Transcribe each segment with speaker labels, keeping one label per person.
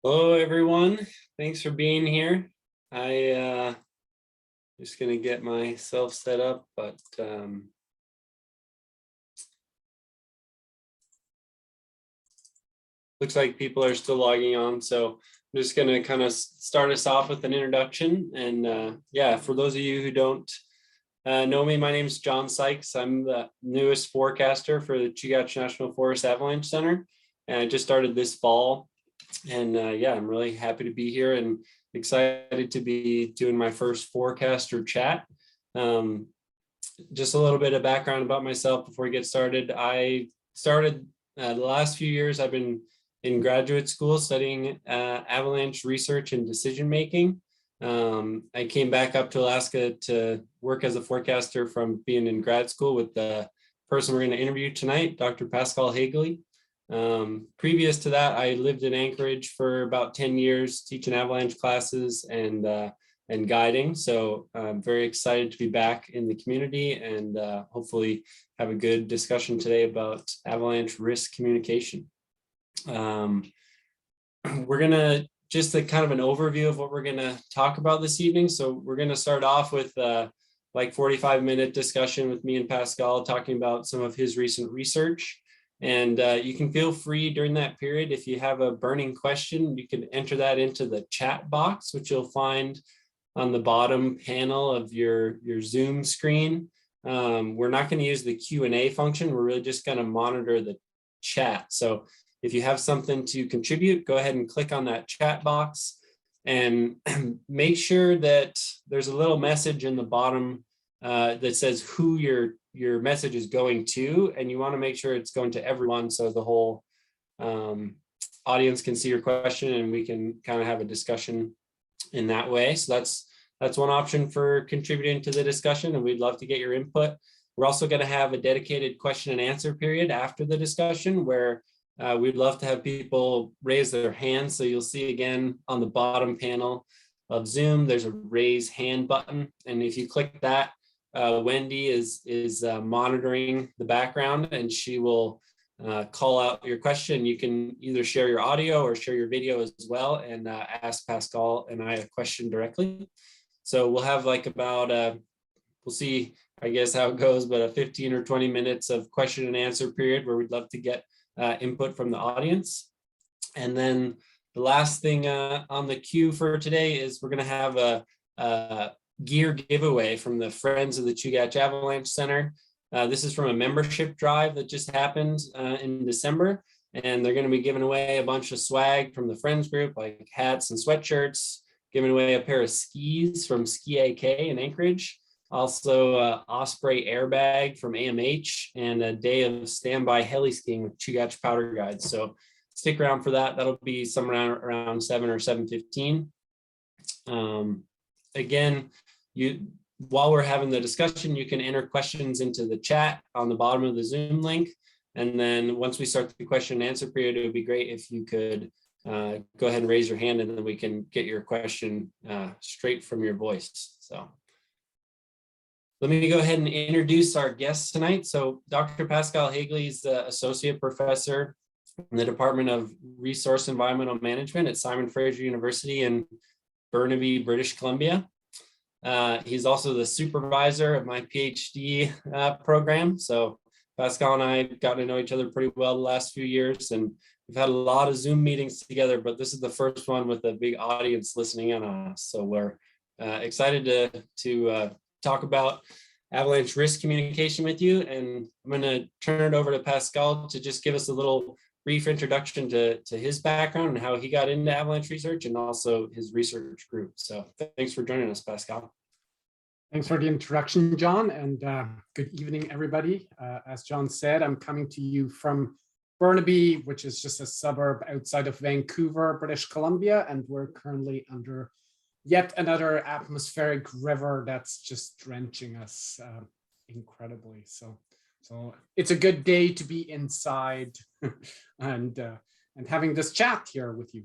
Speaker 1: Hello, everyone. Thanks for being here. I just gonna get myself set up, but looks like people are still logging on. So I'm just gonna kind of start us off with an introduction. And yeah, for those of you who don't know me, my name is John Sykes. I'm the newest forecaster for the Chugach National Forest Avalanche Center, and I just started this fall. And yeah, I'm really happy to be here and excited to be doing my first forecaster chat. Um, just a little bit of background about myself before we get started. I started the last few years, I've been in graduate school studying avalanche research and decision making. I came back up to Alaska to work as a forecaster from being in grad school with the person we're going to interview tonight, Dr. Pascal Hagley. Previous to that, I lived in Anchorage for about 10 years, teaching avalanche classes and guiding. So I'm very excited to be back in the community and hopefully have a good discussion today about avalanche risk communication. We're gonna just a kind of an overview of what we're gonna talk about this evening. So we're gonna start off with like 45-minute discussion with me and Pascal talking about some of his recent research. And you can feel free during that period, if you have a burning question, you can enter that into the chat box, which you'll find on the bottom panel of your Zoom screen. We're not going to use the Q&A function. We're really just going to monitor the chat. So if you have something to contribute, go ahead and click on that chat box and make sure that there's a little message in the bottom that says who your message is going to, and you want to make sure it's going to everyone so the whole audience can see your question and we can kind of have a discussion in that way. So that's one option for contributing to the discussion, and we'd love to get your input. We're also going to have a dedicated question and answer period after the discussion where we'd love to have people raise their hands. So you'll see again on the bottom panel of Zoom, there's a raise hand button. And if you click that, Wendy is monitoring the background and she will call out your question. You can either share your audio or share your video as well and ask Pascal and I a question directly. So we'll have like about, we'll see, I guess, how it goes, but a 15 or 20 minutes of question and answer period where we'd love to get input from the audience. And then the last thing on the queue for today is we're going to have a gear giveaway from the Friends of the Chugach Avalanche Center. This is from a membership drive that just happened in December, and they're going to be giving away a bunch of swag from the Friends group, like hats and sweatshirts, giving away a pair of skis from Ski AK in Anchorage, also Osprey airbag from AMH, and a day of standby heli skiing with Chugach Powder Guides. So stick around for that. That'll be somewhere around 7 or 7:15. Again, while we're having the discussion, you can enter questions into the chat on the bottom of the Zoom link. And then once we start the question and answer period, it would be great if you could go ahead and raise your hand, and then we can get your question straight from your voice. So let me go ahead and introduce our guests tonight. So Dr. Pascal Hagley is the Associate Professor in the Department of Resource Environmental Management at Simon Fraser University in Burnaby, British Columbia. He's also the supervisor of my PhD program. So Pascal and I have gotten to know each other pretty well the last few years, and we've had a lot of Zoom meetings together, but this is the first one with a big audience listening in on us. So we're excited to talk about avalanche risk communication with you. And I'm going to turn it over to Pascal to just give us a little brief introduction to his background and how he got into avalanche research and also his research group. So thanks for joining us, Pascal.
Speaker 2: Thanks for the introduction, John, and good evening, everybody. As John said, I'm coming to you from Burnaby, which is just a suburb outside of Vancouver, British Columbia, and we're currently under yet another atmospheric river that's just drenching us incredibly. So it's a good day to be inside and having this chat here with you.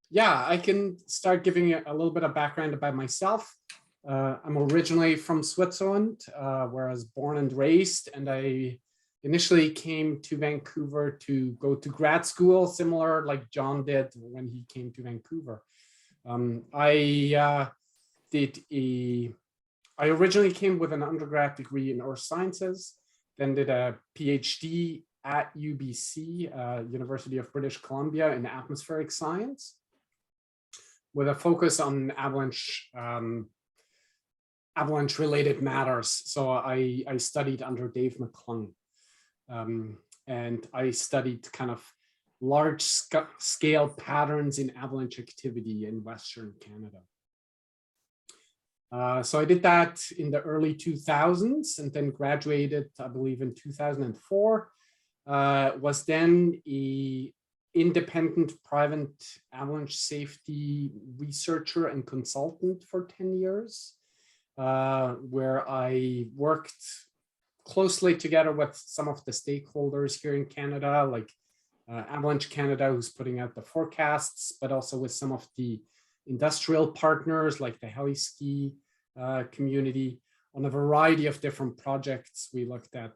Speaker 2: Yeah, I can start giving you a little bit of background about myself. I'm originally from Switzerland, where I was born and raised, and I initially came to Vancouver to go to grad school, similar like John did when he came to Vancouver. I originally came with an undergrad degree in earth sciences, then did a PhD at UBC, University of British Columbia, in atmospheric science, with a focus on avalanche-related matters. So I studied under Dave McClung, and I studied kind of large-scale patterns in avalanche activity in Western Canada. So I did that in the early 2000s and then graduated, I believe, in 2004. Was then an independent private avalanche safety researcher and consultant for 10 years, where I worked closely together with some of the stakeholders here in Canada, like Avalanche Canada, who's putting out the forecasts, but also with some of the industrial partners like the heli-ski community on a variety of different projects. We looked at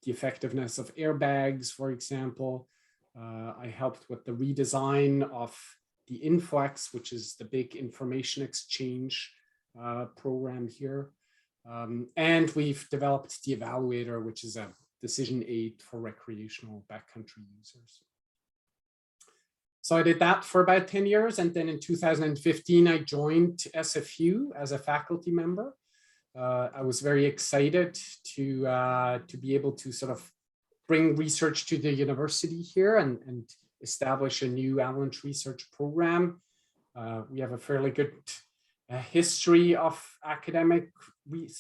Speaker 2: the effectiveness of airbags, for example. I helped with the redesign of the Inflex, which is the big information exchange program here. And we've developed the Evaluator, which is a decision aid for recreational backcountry users. So I did that for about 10 years. And then in 2015, I joined SFU as a faculty member. I was very excited to be able to sort of bring research to the university here and establish a new avalanche research program. We have a fairly good history of academic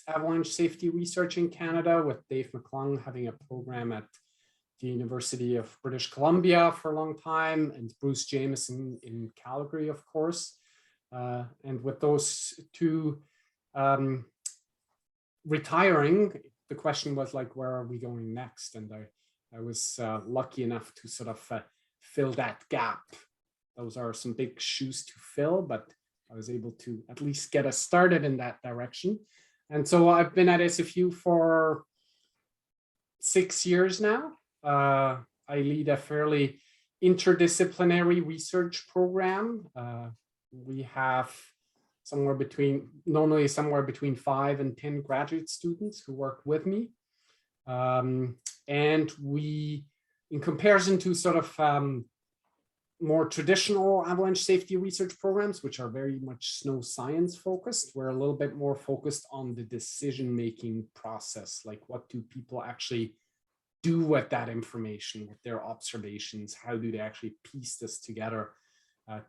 Speaker 2: avalanche safety research in Canada, with Dave McClung having a program at the University of British Columbia for a long time, and Bruce Jameson in Calgary, of course. And with those two retiring, the question was like, where are we going next? And I was lucky enough to sort of fill that gap. Those are some big shoes to fill, but I was able to at least get us started in that direction. And so I've been at SFU for 6 years now. I lead a fairly interdisciplinary research program. We have normally somewhere between 5 and 10 graduate students who work with me. And we, in comparison to sort of more traditional avalanche safety research programs, which are very much snow science focused, we're a little bit more focused on the decision-making process. Like, what do people actually do with that information, with their observations? How do they actually piece this together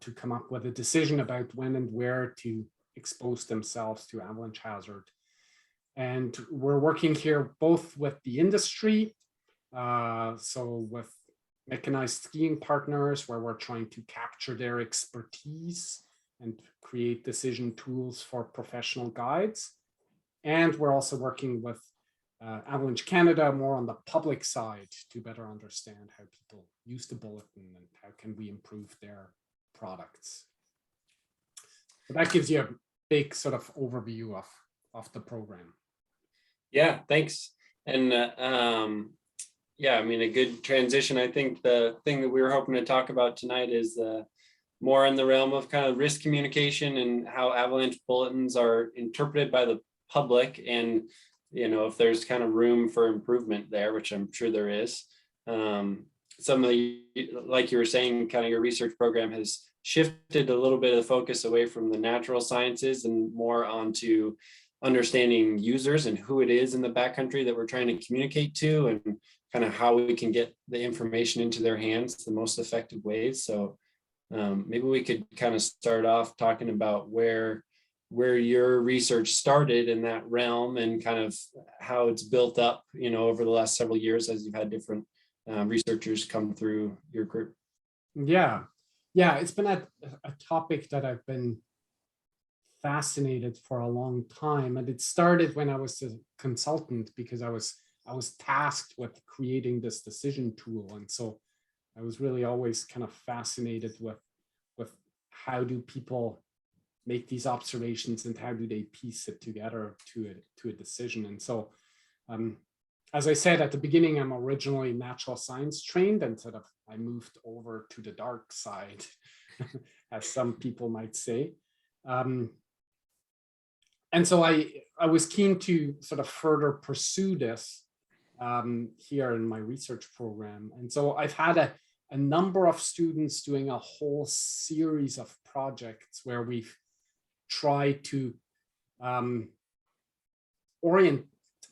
Speaker 2: to come up with a decision about when and where to expose themselves to avalanche hazard? And we're working here both with the industry, so with mechanized skiing partners, where we're trying to capture their expertise and create decision tools for professional guides. And we're also working with Avalanche Canada more on the public side to better understand how people use the bulletin and how can we improve their products. So that gives you a big sort of overview of the program.
Speaker 1: Yeah, thanks. And yeah, I mean, a good transition. I think the thing that we were hoping to talk about tonight is more in the realm of kind of risk communication and how avalanche bulletins are interpreted by the public, and if there's kind of room for improvement there, which I'm sure there is. Some of the, like you were saying, kind of your research program has shifted a little bit of the focus away from the natural sciences and more onto understanding users and who it is in the backcountry that we're trying to communicate to, and kind of how we can get the information into their hands the most effective ways. So maybe we could kind of start off talking about where your research started in that realm and kind of how it's built up, over the last several years as you've had different researchers come through your group.
Speaker 2: Yeah, it's been a topic that I've been fascinated for a long time, and it started when I was a consultant, because I was tasked with creating this decision tool, and so I was really always kind of fascinated with how do people make these observations and how do they piece it together to a decision. And so as I said at the beginning, I'm originally natural science trained, and sort of I moved over to the dark side, as some people might say. And so I was keen to sort of further pursue this here in my research program. And so I've had a number of students doing a whole series of projects where we've tried to orient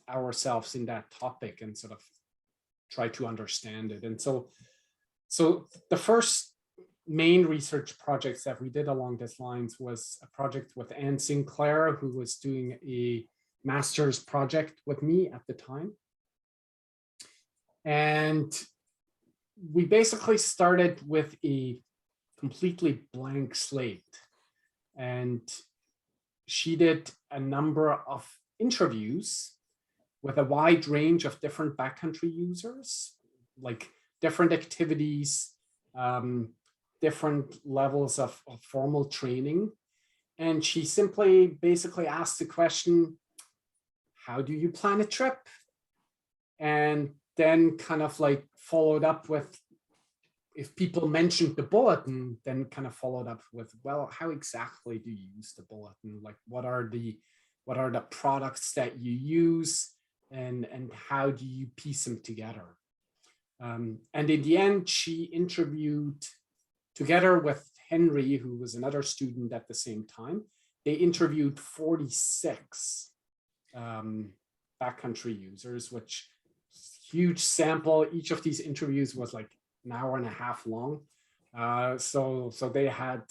Speaker 2: ourselves in that topic and sort of try to understand it. And so the first main research projects that we did along these lines was a project with Anne Sinclair, who was doing a master's project with me at the time. And we basically started with a completely blank slate. And she did a number of interviews with a wide range of different backcountry users, like different activities, different levels of formal training. And she simply basically asked the question, how do you plan a trip? And then kind of like followed up with, if people mentioned the bulletin, then kind of followed up with, well, how exactly do you use the bulletin? Like, what are the products that you use, and how do you piece them together? And in the end, she interviewed, together with Henry, who was another student at the same time, they interviewed 46 backcountry users, which huge sample. Each of these interviews was like an hour and a half long. So they had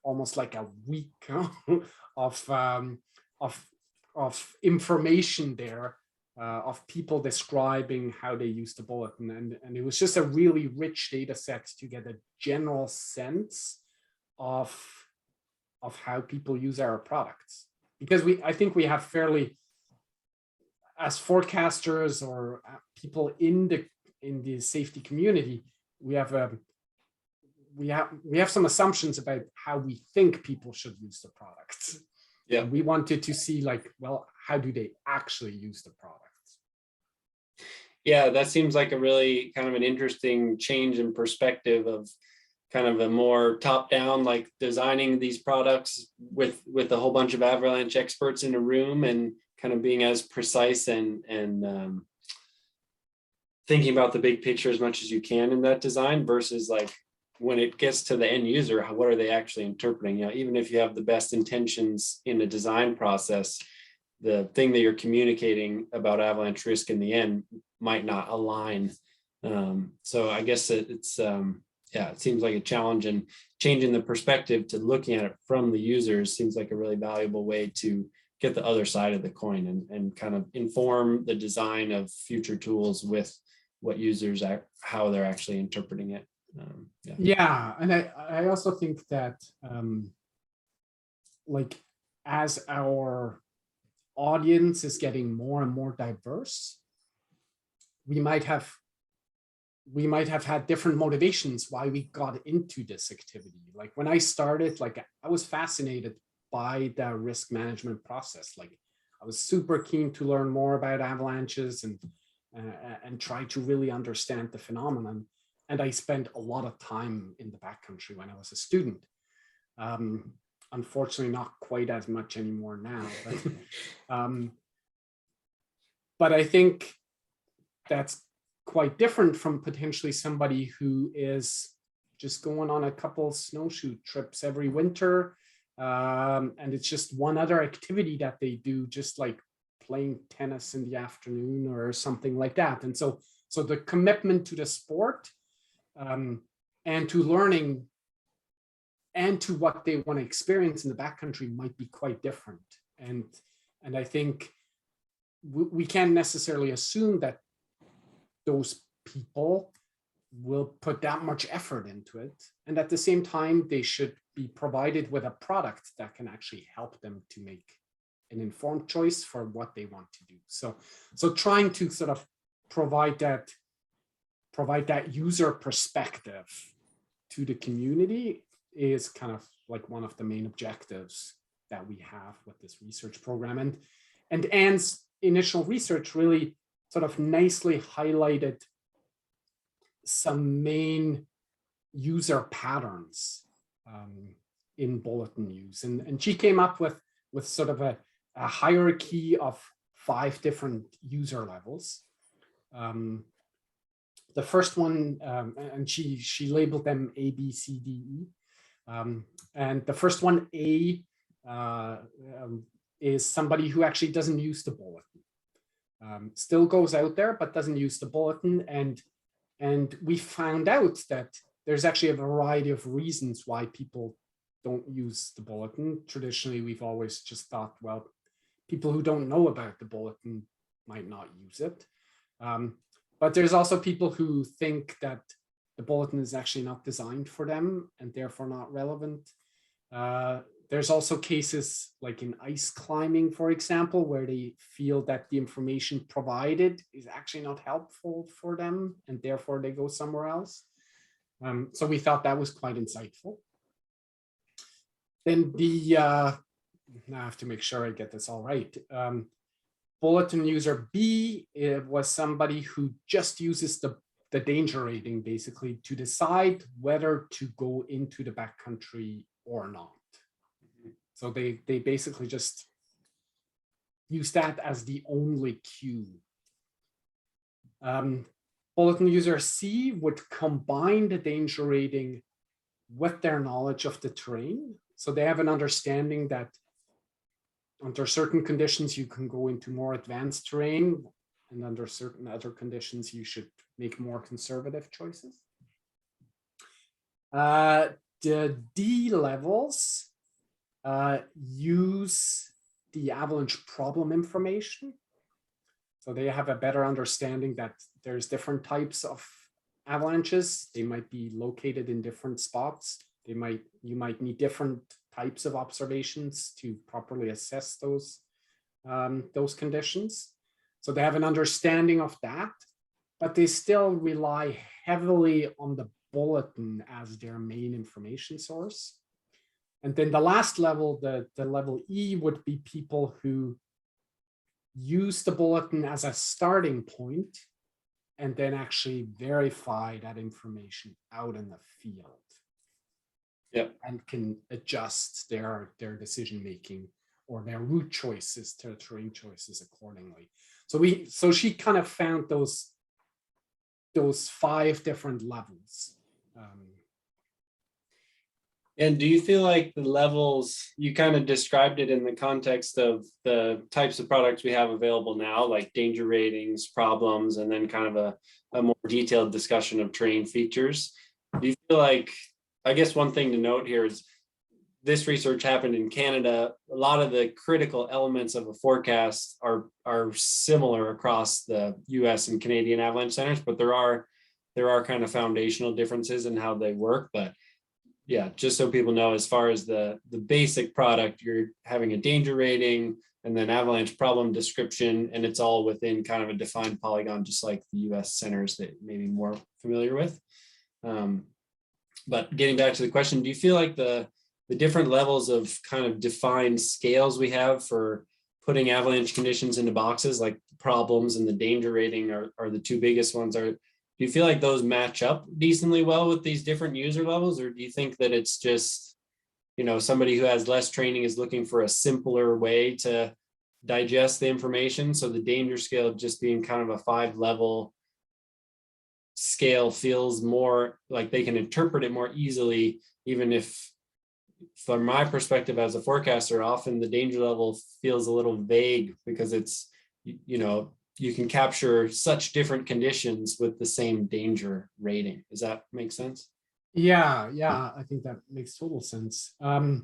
Speaker 2: almost like a week of information there, of people describing how they use the bulletin. And it was just a really rich data set to get a general sense of how people use our products. Because I think we have fairly, as forecasters or people in the safety community, we have some assumptions about how we think people should use the products. Yeah, we wanted to see, like, well, how do they actually use the products?
Speaker 1: Yeah, that seems like a really kind of an interesting change in perspective of kind of a more top-down, like designing these products with a whole bunch of avalanche experts in a room and kind of being as precise and thinking about the big picture as much as you can in that design, versus like when it gets to the end user, what are they actually interpreting? You know, even if you have the best intentions in the design process, the thing that you're communicating about avalanche risk in the end might not align. So I guess it's yeah, it seems like a challenge, and changing the perspective to looking at it from the users seems like a really valuable way to get the other side of the coin and kind of inform the design of future tools with what users are, how they're actually interpreting it.
Speaker 2: Yeah, and I also think that like, as our audience is getting more and more diverse, we might have had different motivations why we got into this activity. Like when I started, like I was fascinated by the risk management process. Like I was super keen to learn more about avalanches and try to really understand the phenomenon. And I spent a lot of time in the backcountry when I was a student. Unfortunately, not quite as much anymore now. But I think that's quite different from potentially somebody who is just going on a couple snowshoe trips every winter. And it's just one other activity that they do, just like playing tennis in the afternoon or something like that. And so the commitment to the sport and to learning and to what they want to experience in the backcountry might be quite different. And I think we can't necessarily assume that those people will put that much effort into it. And at the same time, they should be provided with a product that can actually help them to make an informed choice for what they want to do. So trying to sort of provide that user perspective to the community is kind of like one of the main objectives that we have with this research program. And Anne's initial research really sort of nicely highlighted some main user patterns in bulletin use. And she came up with sort of a hierarchy of 5 different user levels. The first one, and she labeled them A, B, C, D, E. And the first one, A, is somebody who actually doesn't use the bulletin. Still goes out there, but doesn't use the bulletin. And we found out that there's actually a variety of reasons why people don't use the bulletin. Traditionally, we've always just thought, well, people who don't know about the bulletin might not use it. But there's also people who think that the bulletin is actually not designed for them and therefore not relevant. There's also cases like in ice climbing, for example, where they feel that the information provided is actually not helpful for them and therefore they go somewhere else. So we thought that was quite insightful. Then now I have to make sure I get this all right. Bulletin user B was somebody who just uses the danger rating basically to decide whether to go into the backcountry or not. So they basically just use that as the only cue. Bulletin user C would combine the danger rating with their knowledge of the terrain. So they have an understanding that under certain conditions, you can go into more advanced terrain, and under certain other conditions, you should make more conservative choices. The D levels use the avalanche problem information. So they have a better understanding that there's different types of avalanches. They might be located in different spots. You might need different types of observations to properly assess those conditions. So they have an understanding of that, but they still rely heavily on the bulletin as their main information source. And then the last level, the level E, would be people who use the bulletin as a starting point and then actually verify that information out in the field.
Speaker 1: Yep.
Speaker 2: And can adjust their decision making or their route choices, their terrain choices accordingly. So she kind of found those 5 different levels.
Speaker 1: And do you feel like the levels, you kind of described it in the context of the types of products we have available now, like danger ratings, problems, and then kind of a more detailed discussion of terrain features. Do you feel like, I guess one thing to note here is this research happened in Canada. A lot of the critical elements of a forecast are similar across the US and Canadian avalanche centers, but there are kind of foundational differences in how they work. But yeah, just so people know, as far as the basic product, you're having a danger rating and then avalanche problem description, and it's all within kind of a defined polygon, just like the US centers that may be more familiar with. But getting back to the question, do you feel like the different levels of kind of defined scales we have for putting avalanche conditions into boxes, like problems and the danger rating are the 2 biggest ones? Do you feel like those match up decently well with these different user levels? Or do you think that it's just, somebody who has less training is looking for a simpler way to digest the information? So the danger scale just being kind of a 5-level scale feels more like they can interpret it more easily, even if, from my perspective as a forecaster, often the danger level feels a little vague because it's, you can capture such different conditions with the same danger rating. Does that make sense?
Speaker 2: Yeah, I think that makes total sense. I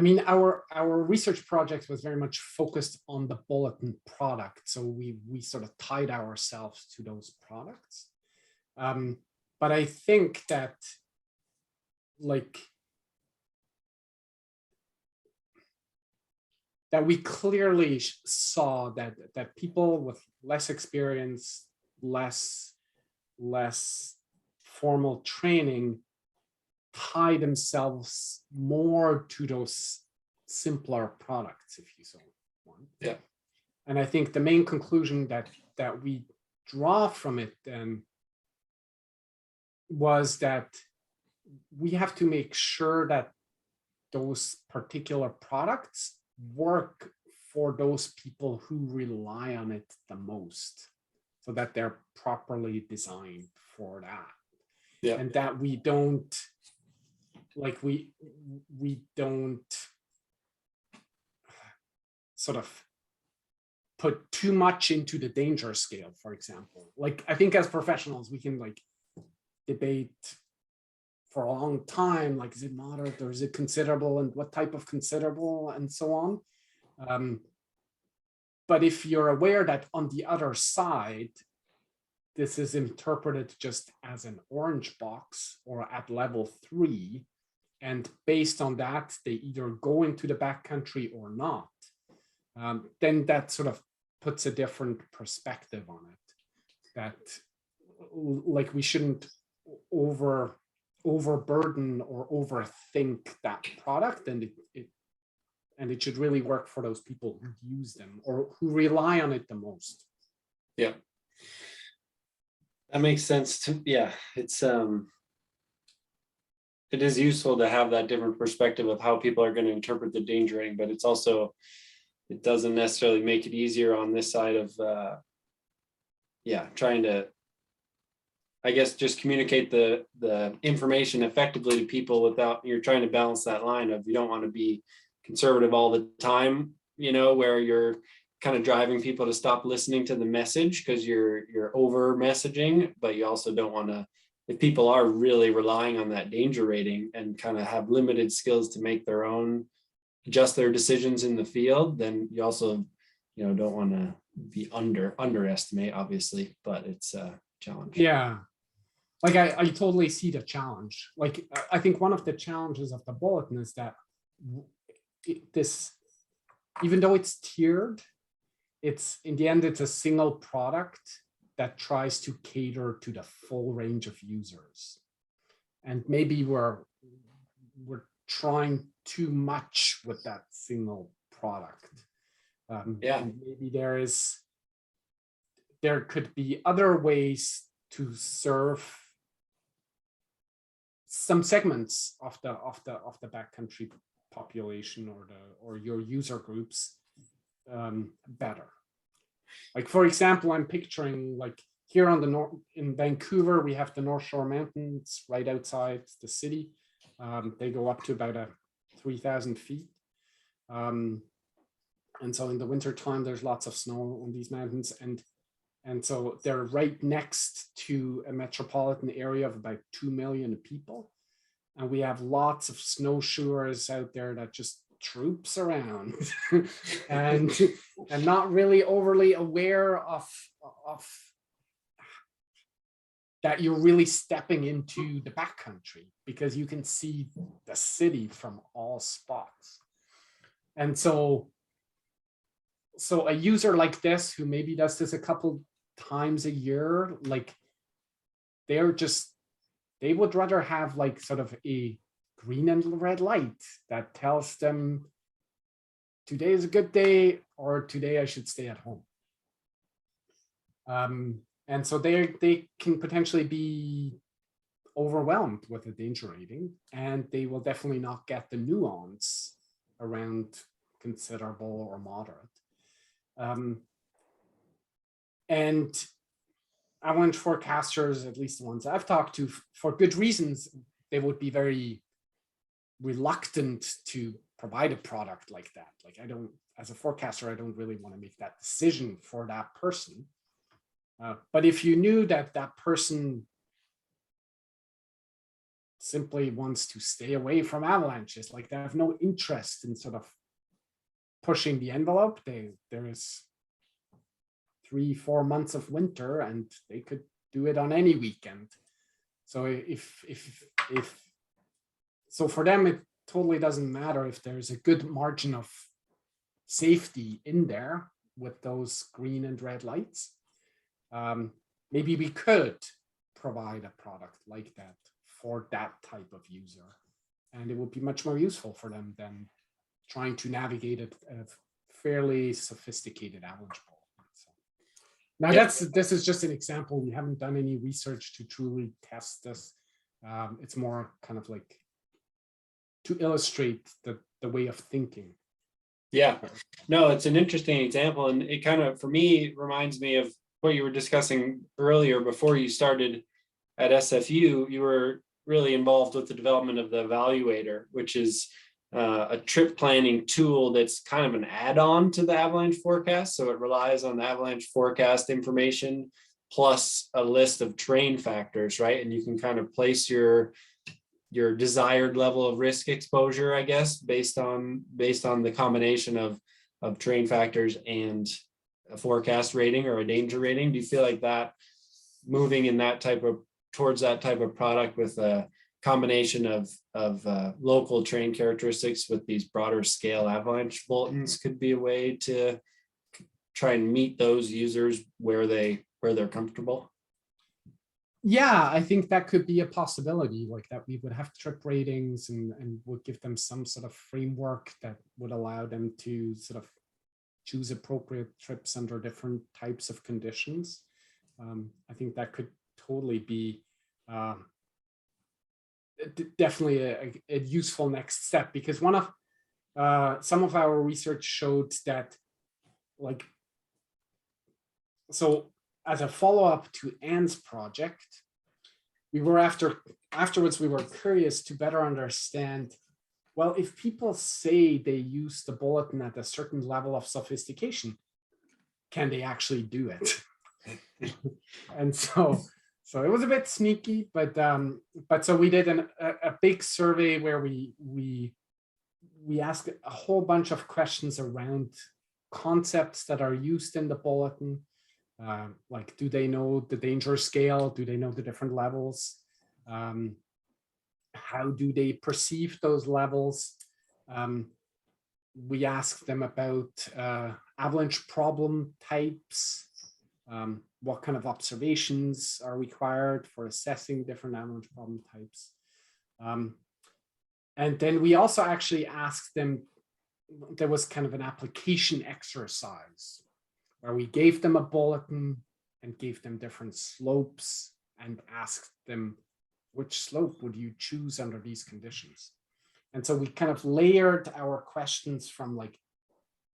Speaker 2: mean, our research project was very much focused on the bulletin product. So we sort of tied ourselves to those products. But I think that we clearly saw that people with less experience, less formal training tie themselves more to those simpler products, if you so want.
Speaker 1: Yeah.
Speaker 2: And I think the main conclusion that we draw from it then was that we have to make sure that those particular products work for those people who rely on it the most, so that they're properly designed for that.
Speaker 1: Yeah.
Speaker 2: And that we don't, like, we don't sort of put too much into the danger scale, for example. Like, I think as professionals, we can like debate for a long time, like, is it moderate or is it considerable, and what type of considerable, and so on. But if you're aware that on the other side, this is interpreted just as an orange box or at level 3, and based on that, they either go into the backcountry or not, then that sort of puts a different perspective on it. That, like, we shouldn't overburden or overthink that product, and it should really work for those people who use them or who rely on it the most.
Speaker 1: Yeah, that makes sense to, yeah, it is useful to have that different perspective of how people are going to interpret the danger rating, but it's also, it doesn't necessarily make it easier on this side of trying to, I guess, just communicate the information effectively to people without, you're trying to balance that line of, you don't want to be conservative all the time, where you're kind of driving people to stop listening to the message because you're over messaging, but you also don't want to, if people are really relying on that danger rating and kind of have limited skills to make their own, adjust their decisions in the field, then you also, don't want to be underestimate, obviously, but it's a challenge.
Speaker 2: Yeah. Like, I totally see the challenge. Like, I think one of the challenges of the bulletin is that this, even though it's tiered, it's, in the end, it's a single product that tries to cater to the full range of users. And maybe we're trying too much with that single product. And maybe there could be other ways to serve some segments of the backcountry population or your user groups better. Like, for example, I'm picturing, like, here on the north in Vancouver, we have the North Shore Mountains right outside the city. They go up to about 3,000 feet. And so in the winter time, there's lots of snow on these mountains. And so they're right next to a metropolitan area of about 2 million people. And we have lots of snowshoers out there that just troops around and not really overly aware of that you're really stepping into the backcountry, because you can see the city from all spots. And so a user like this, who maybe does this a couple times a year, like, they would rather have, like, sort of a green and red light that tells them today is a good day or today I should stay at home. And so they can potentially be overwhelmed with a danger rating, and they will definitely not get the nuance around considerable or moderate. And avalanche forecasters, at least the ones I've talked to, for good reasons, they would be very reluctant to provide a product like that. Like, as a forecaster, I don't really want to make that decision for that person. But if you knew that that person simply wants to stay away from avalanches, like, they have no interest in sort of pushing the envelope, there is 3-4 months of winter and they could do it on any weekend. So so for them, it totally doesn't matter if there's a good margin of safety in there with those green and red lights. Maybe we could provide a product like that for that type of user, and it would be much more useful for them than trying to navigate it fairly sophisticated avalanche bulletins. So now
Speaker 1: Yeah.
Speaker 2: this is just an example. We haven't done any research to truly test this. It's more kind of like to illustrate the way of thinking.
Speaker 1: Yeah, no, it's an interesting example, and it kind of, for me, reminds me of what you were discussing earlier before you started at SFU. You were really involved with the development of the Evaluator, which is a trip planning tool that's kind of an add-on to the avalanche forecast. So it relies on the avalanche forecast information plus a list of terrain factors, right? And you can kind of place your desired level of risk exposure, I guess, based on the combination of terrain factors and a forecast rating or a danger rating. Do you feel like that moving in that type of towards that type of product with a combination of local terrain characteristics with these broader scale avalanche bulletins could be a way to try and meet those users where they're comfortable?
Speaker 2: Yeah, I think that could be a possibility, like that we would have trip ratings and would give them some sort of framework that would allow them to sort of choose appropriate trips under different types of conditions. I think that could totally be definitely a useful next step, because one of some of our research showed that, like, so as a follow-up to Anne's project, we were afterwards we were curious to better understand, well, if people say they use the bulletin at a certain level of sophistication, can they actually do it? And so it was a bit sneaky, but so we did a big survey where we asked a whole bunch of questions around concepts that are used in the bulletin. Like, do they know the danger scale? Do they know the different levels? How do they perceive those levels? We asked them about avalanche problem types. What kind of observations are required for assessing different avalanche problem types? And then we also actually asked them, there was kind of an application exercise where we gave them a bulletin and gave them different slopes and asked them, which slope would you choose under these conditions? And so we kind of layered our questions from like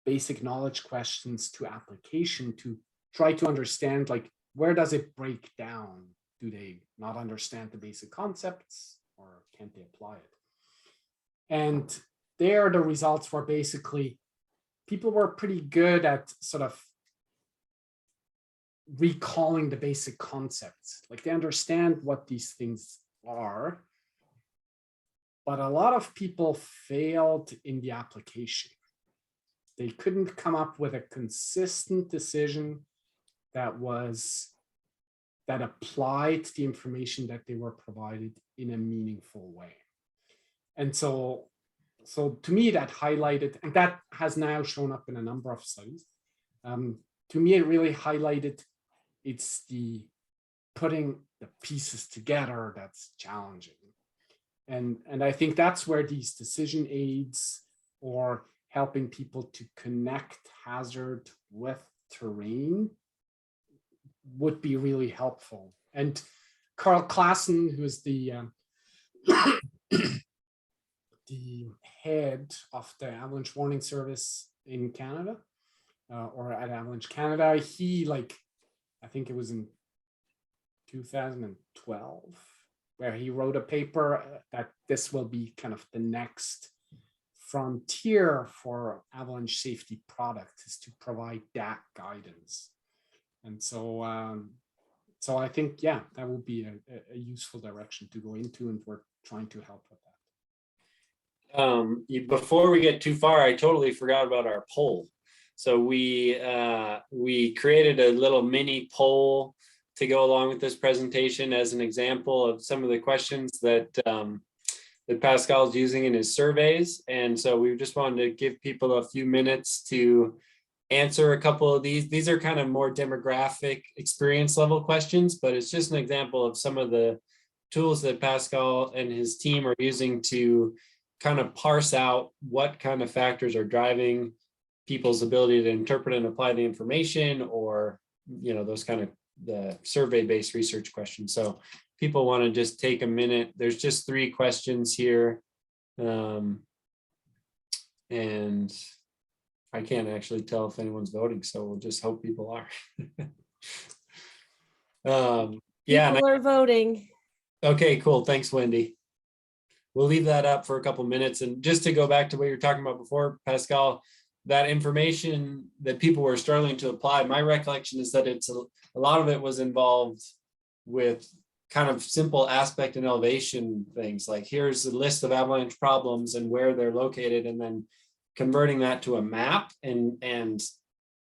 Speaker 2: basic knowledge questions to application to try to understand, like, where does it break down? Do they not understand the basic concepts, or can't they apply it? And there the results were basically, people were pretty good at sort of recalling the basic concepts. Like, they understand what these things are, but a lot of people failed in the application. They couldn't come up with a consistent decision that applied the information that they were provided in a meaningful way. And so to me, that highlighted, and that has now shown up in a number of studies. To me, it really highlighted, it's the putting the pieces together that's challenging. And I think that's where these decision aids or helping people to connect hazard with terrain would be really helpful. And Carl Klassen, who is the the head of the Avalanche Warning Service in Canada, or at Avalanche Canada, he, like, I think it was in 2012, where he wrote a paper that this will be kind of the next frontier for avalanche safety products, is to provide that guidance. And so I think, yeah, that would be a useful direction to go into, and we're trying to help with that.
Speaker 1: Before we get too far, I totally forgot about our poll. So we created a little mini poll to go along with this presentation as an example of some of the questions that that Pascal's using in his surveys. And so we just wanted to give people a few minutes to answer a couple of these. These are kind of more demographic experience level questions, but it's just an example of some of the tools that Pascal and his team are using to kind of parse out what kind of factors are driving people's ability to interpret and apply the information, or, those kind of the survey-based research questions. So people want to just take a minute. There's just 3 questions here. And I can't actually tell if anyone's voting, so we'll just hope people are. Yeah.
Speaker 3: People are voting.
Speaker 1: Okay, cool. Thanks, Wendy. We'll leave that up for a couple minutes. And just to go back to what you were talking about before, Pascal, that information that people were struggling to apply, my recollection is that it's a lot of it was involved with kind of simple aspect and elevation things, like here's a list of avalanche problems and where they're located, and then converting that to a map and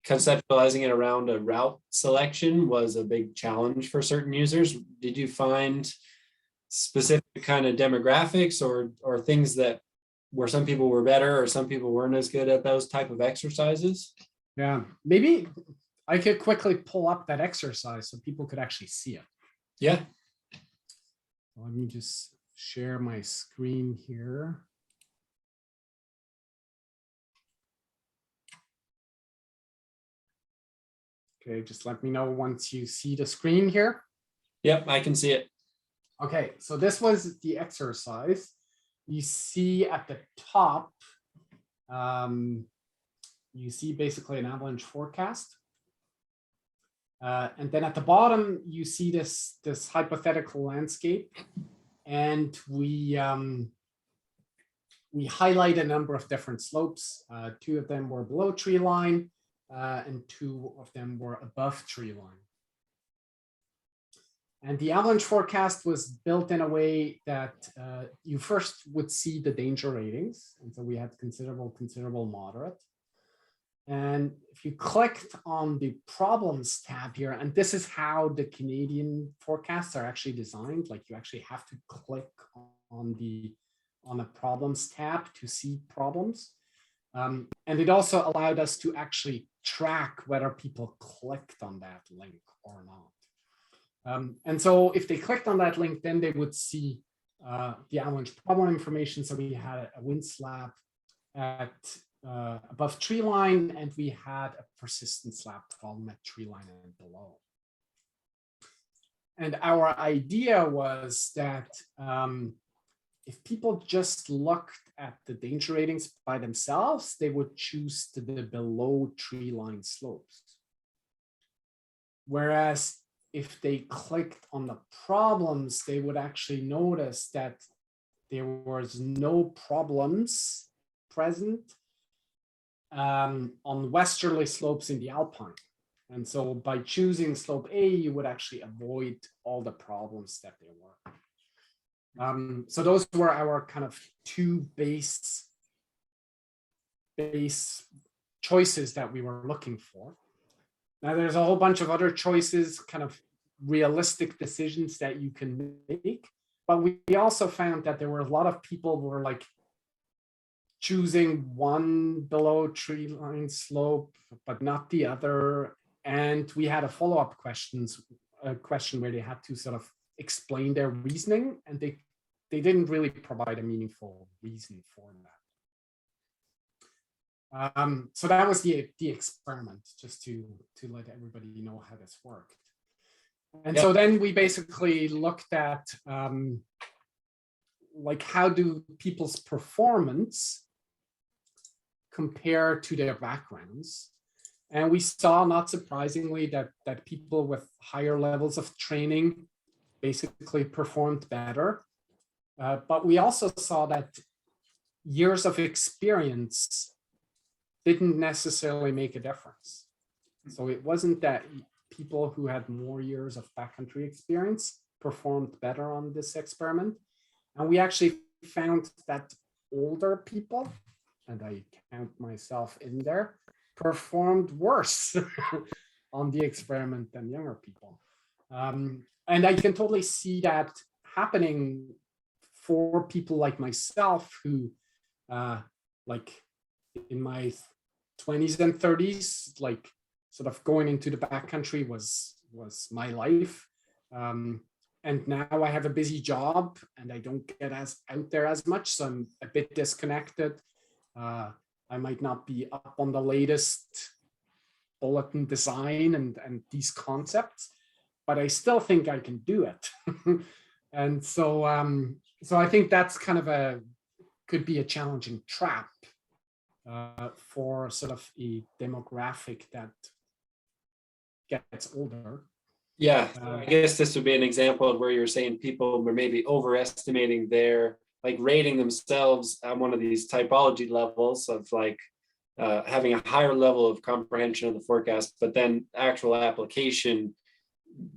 Speaker 1: conceptualizing it around a route selection was a big challenge for certain users. Did you find specific kind of demographics or things that where some people were better or some people weren't as good at those type of exercises?
Speaker 2: Yeah, maybe I could quickly pull up that exercise so people could actually see it.
Speaker 1: Yeah.
Speaker 2: Let me just share my screen here. Okay, just let me know once you see the screen here.
Speaker 1: Yep, I can see it.
Speaker 2: Okay, so this was the exercise. You see at the top, you see basically an avalanche forecast. And then at the bottom, you see this hypothetical landscape. And we highlight a number of different slopes. 2 of them were below tree line, and 2 of them were above tree line. And the avalanche forecast was built in a way that you first would see the danger ratings. And so we had considerable, moderate. And if you clicked on the problems tab here, and this is how the Canadian forecasts are actually designed, like you actually have to click on the problems tab to see problems. And it also allowed us to actually track whether people clicked on that link or not. And so if they clicked on that link, then they would see the avalanche problem information. So we had a wind slab at above tree line, and we had a persistent slab problem at tree line and below. And our idea was that if people just looked at the danger ratings by themselves, they would choose the below tree line slopes. Whereas if they clicked on the problems, they would actually notice that there was no problems present on westerly slopes in the Alpine. And so by choosing slope A, you would actually avoid all the problems that there were. So those were our kind of 2 base choices that we were looking for. Now there's a whole bunch of other choices, kind of realistic decisions that you can make. But we also found that there were a lot of people who were like choosing one below tree line slope, but not the other. And we had a follow-up question where they had to sort of explain their reasoning, and they didn't really provide a meaningful reason for that. So that was the experiment, just to let everybody know how this worked. And so then we basically looked at like how do people's performance compare to their backgrounds. And we saw, not surprisingly, that people with higher levels of training basically performed better. But we also saw that years of experience didn't necessarily make a difference. So it wasn't that people who had more years of backcountry experience performed better on this experiment. And we actually found that older people, and I count myself in there, performed worse on the experiment than younger people. And I can totally see that happening for people like myself who like in my 20s and 30s, like sort of going into the backcountry was my life. And now I have a busy job and I don't get as out there as much, so I'm a bit disconnected. I might not be up on the latest bulletin design and these concepts, but I still think I can do it. And so so I think that's kind of could be a challenging trap for sort of a demographic that gets older.
Speaker 1: Yeah, I guess this would be an example of where you're saying people were maybe overestimating their, like rating themselves on one of these typology levels of like having a higher level of comprehension of the forecast, but then actual application,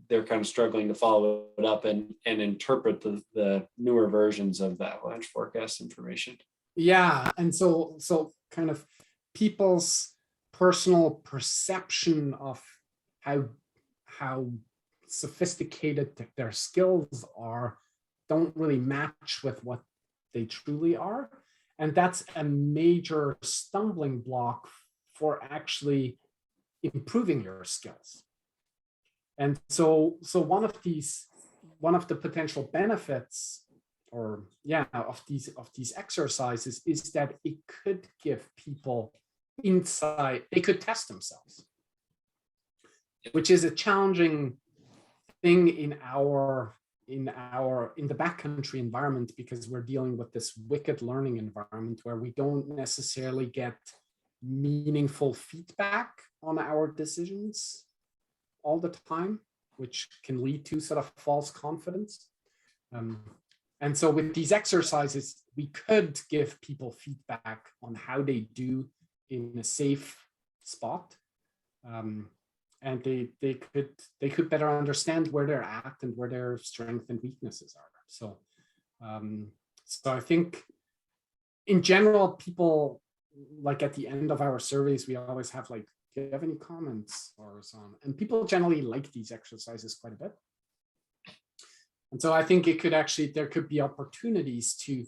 Speaker 1: they're kind of struggling to follow it up and interpret the newer versions of the avalanche forecast information.
Speaker 2: Yeah, and so kind of people's personal perception of how sophisticated their skills are don't really match with what they truly are. And that's a major stumbling block for actually improving your skills. And so one of the potential benefits or of these exercises is that it could give people insight. They could test themselves, which is a challenging thing in the backcountry environment, because we're dealing with this wicked learning environment where we don't necessarily get meaningful feedback on our decisions all the time, which can lead to sort of false confidence. And so with these exercises, we could give people feedback on how they do in a safe spot. And they could better understand where they're at and where their strengths and weaknesses are. So, so I think in general, people, like at the end of our surveys, we always have like, do you have any comments or so on? And people generally like these exercises quite a bit. And so I think there could be opportunities to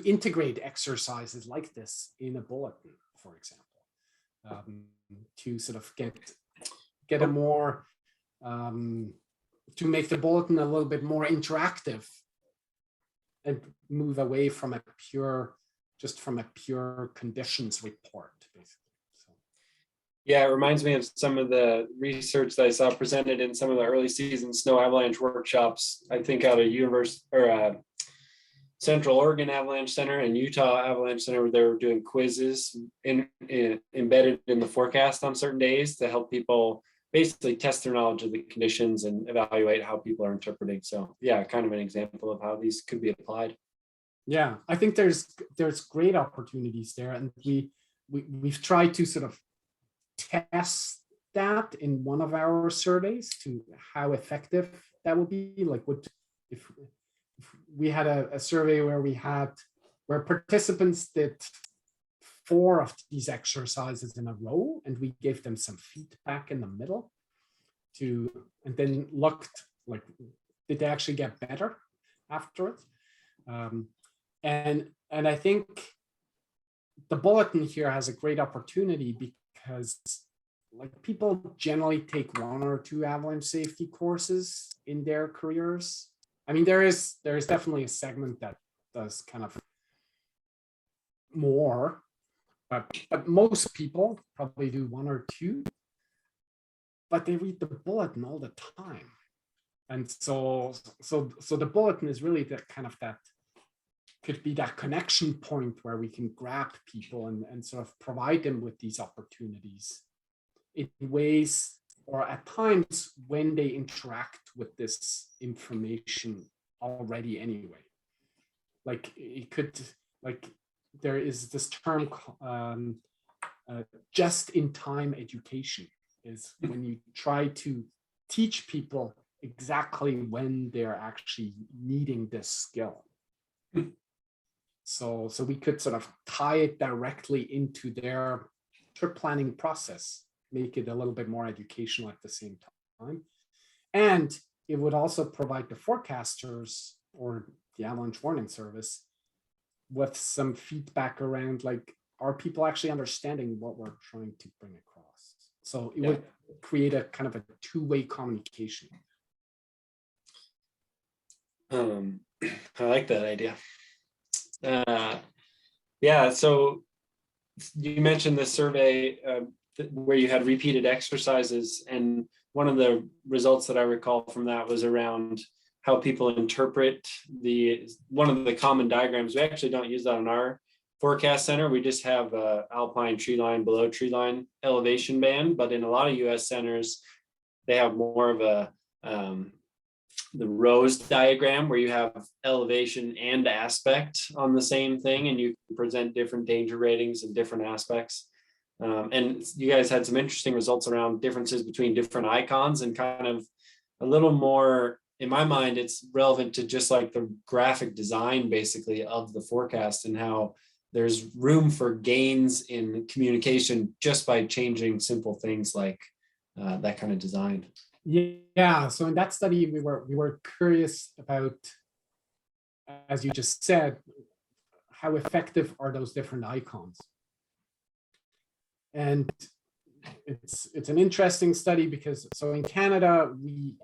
Speaker 2: integrate exercises like this in a bulletin, for example, to sort of get a more, to make the bulletin a little bit more interactive and move away from a pure conditions report, basically. So.
Speaker 1: Yeah, it reminds me of some of the research that I saw presented in some of the early season snow avalanche workshops. I think out of Central Oregon Avalanche Center and Utah Avalanche Center, where they were doing quizzes embedded in the forecast on certain days to help people basically test their knowledge of the conditions and evaluate how people are interpreting. So yeah, kind of an example of how these could be applied.
Speaker 2: Yeah, I think there's great opportunities there, and we've tried to sort of test that in one of our surveys to how effective that would be. Like, if we had a survey where participants did 4 of these exercises in a row, and we gave them some feedback in the middle and then looked like, did they actually get better after it? And I think the bulletin here has a great opportunity, because like people generally take 1 or 2 avalanche safety courses in their careers. I mean, there is definitely a segment that does kind of more, but most people probably do 1 or 2, but they read the bulletin all the time. And so the bulletin is really that could be that connection point where we can grab people and sort of provide them with these opportunities in ways, or at times when they interact with this information already anyway. Like it could, like there is this term just-in-time education, is when you try to teach people exactly when they're actually needing this skill. So we could sort of tie it directly into their trip planning process, make it a little bit more educational at the same time. And it would also provide the forecasters or the avalanche warning service with some feedback around, like, are people actually understanding what we're trying to bring across? So it would create a kind of a 2-way communication.
Speaker 1: I like that idea. Yeah, so you mentioned the survey where you had repeated exercises, and one of the results that I recall from that was around how people interpret one of the common diagrams. We actually don't use that in our forecast center. We just have a alpine tree line, below tree line elevation band, but in a lot of US centers, they have more of a the rose diagram where you have elevation and aspect on the same thing, and you can present different danger ratings and different aspects. And you guys had some interesting results around differences between different icons, and kind of a little more, in my mind, it's relevant to just like the graphic design basically of the forecast, and how there's room for gains in communication just by changing simple things like that kind of design.
Speaker 2: Yeah, so in that study, we were curious about, as you just said, how effective are those different icons? And it's an interesting study because, so in Canada, we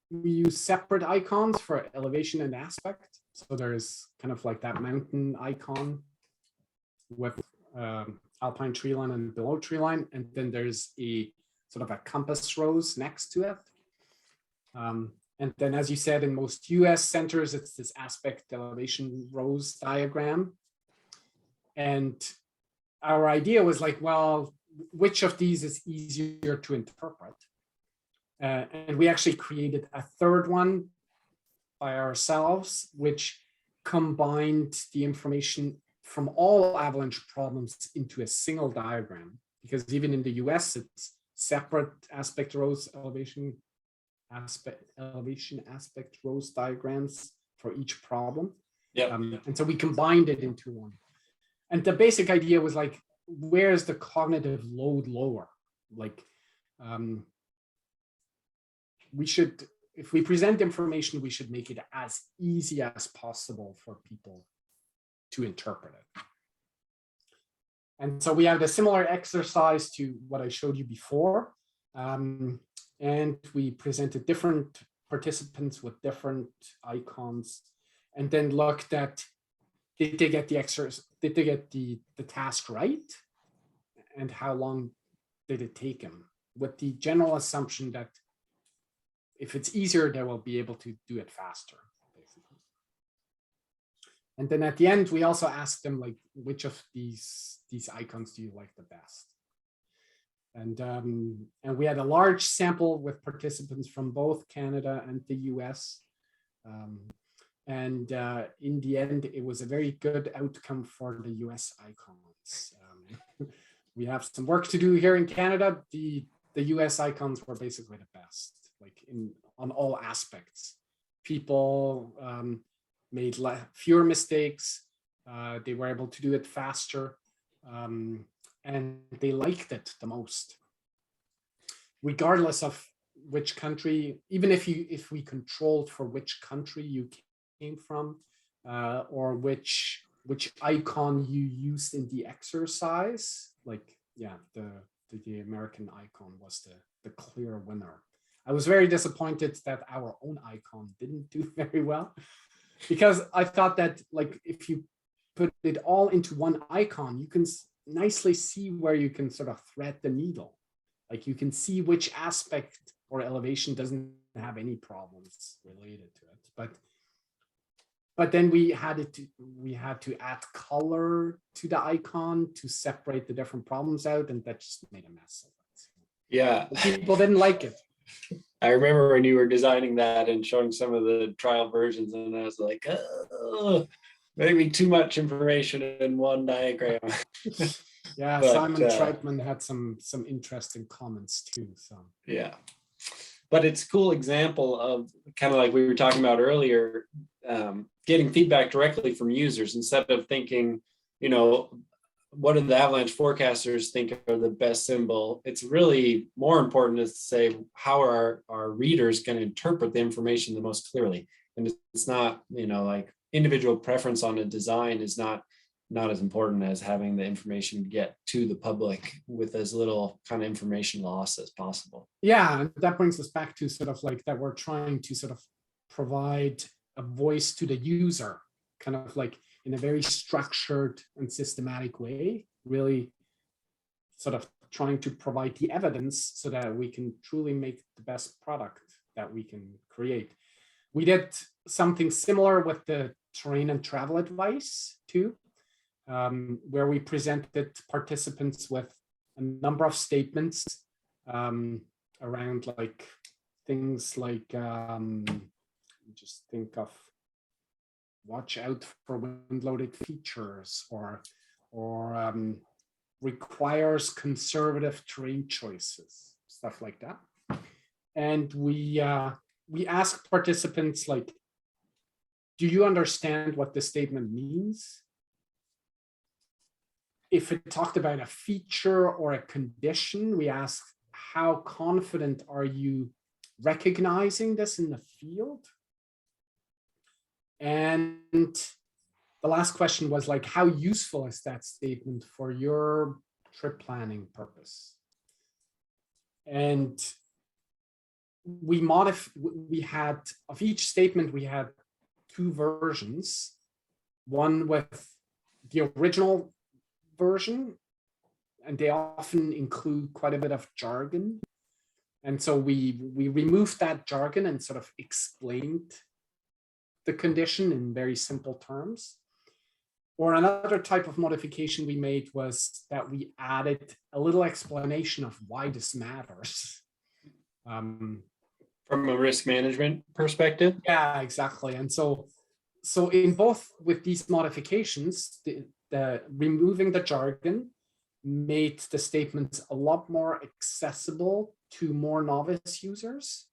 Speaker 2: use separate icons for elevation and aspect. So there's kind of like that mountain icon with alpine tree line and below tree line, and then there's a sort of a compass rose next to it. And then, as you said, in most US centers, it's this aspect elevation rose diagram. And our idea was like, well, which of these is easier to interpret? And we actually created a third one by ourselves, which combined the information from all avalanche problems into a single diagram. Because even in the US, it's separate aspect rose elevation aspect rose diagrams for each problem.
Speaker 1: Yeah.
Speaker 2: And so we combined it into one. And the basic idea was like, where's the cognitive load lower? Like, we should, if we present information, we should make it as easy as possible for people to interpret it. And so we had a similar exercise to what I showed you before. And we presented different participants with different icons, and then looked at, did they get the exercise, did they get the task right? And how long did it take them? With the general assumption that if it's easier, they will be able to do it faster, basically. And then at the end, we also asked them, like, which of these icons do you like the best? And we had a large sample with participants from both Canada and the US. In the end, it was a very good outcome for the US icons. We have some work to do here in Canada. The US icons were basically the best, like on all aspects. People made fewer mistakes. They were able to do it faster. And they liked it the most, regardless of which country. Even if we controlled for which country you came from, or which icon you used in the exercise. Like, yeah, the American icon was the clear winner. I was very disappointed that our own icon didn't do very well, because I thought that, like, if you put it all into one icon, you can nicely see where you can sort of thread the needle. Like, you can see which aspect or elevation doesn't have any problems related to it. But then we had to add color to the icon to separate the different problems out, and that just made a mess of it.
Speaker 1: Yeah.
Speaker 2: People didn't like it.
Speaker 1: I remember when you were designing that and showing some of the trial versions, and I was like, oh, maybe too much information in one diagram.
Speaker 2: Yeah, but, Simon Treitman had some interesting comments too. So
Speaker 1: yeah, but it's a cool example of kind of like we were talking about earlier, getting feedback directly from users instead of thinking, you know, what do the avalanche forecasters think are the best symbol? It's really more important to say, how are our readers going to interpret the information the most clearly? And it's not, you know, like individual preference on a design is not as important as having the information get to the public with as little kind of information loss as possible.
Speaker 2: Yeah, that brings us back to sort of like that we're trying to sort of provide a voice to the user, kind of like in a very structured and systematic way, really sort of trying to provide the evidence so that we can truly make the best product that we can create. We did something similar with the terrain and travel advice too, where we presented participants with a number of statements around like things like, just think of watch out for wind-loaded features, or requires conservative terrain choices, stuff like that. And we asked participants, like, do you understand what the statement means? If it talked about a feature or a condition, we asked, how confident are you recognizing this in the field? And the last question was like, how useful is that statement for your trip planning purpose? And we had, of each statement, we had two versions, one with the original version, and they often include quite a bit of jargon. And so we removed that jargon and sort of explained the condition in very simple terms. Or another type of modification we made was that we added a little explanation of why this matters.
Speaker 1: From a risk management perspective?
Speaker 2: Yeah, exactly. And so in both with these modifications, the removing the jargon made the statements a lot more accessible to more novice users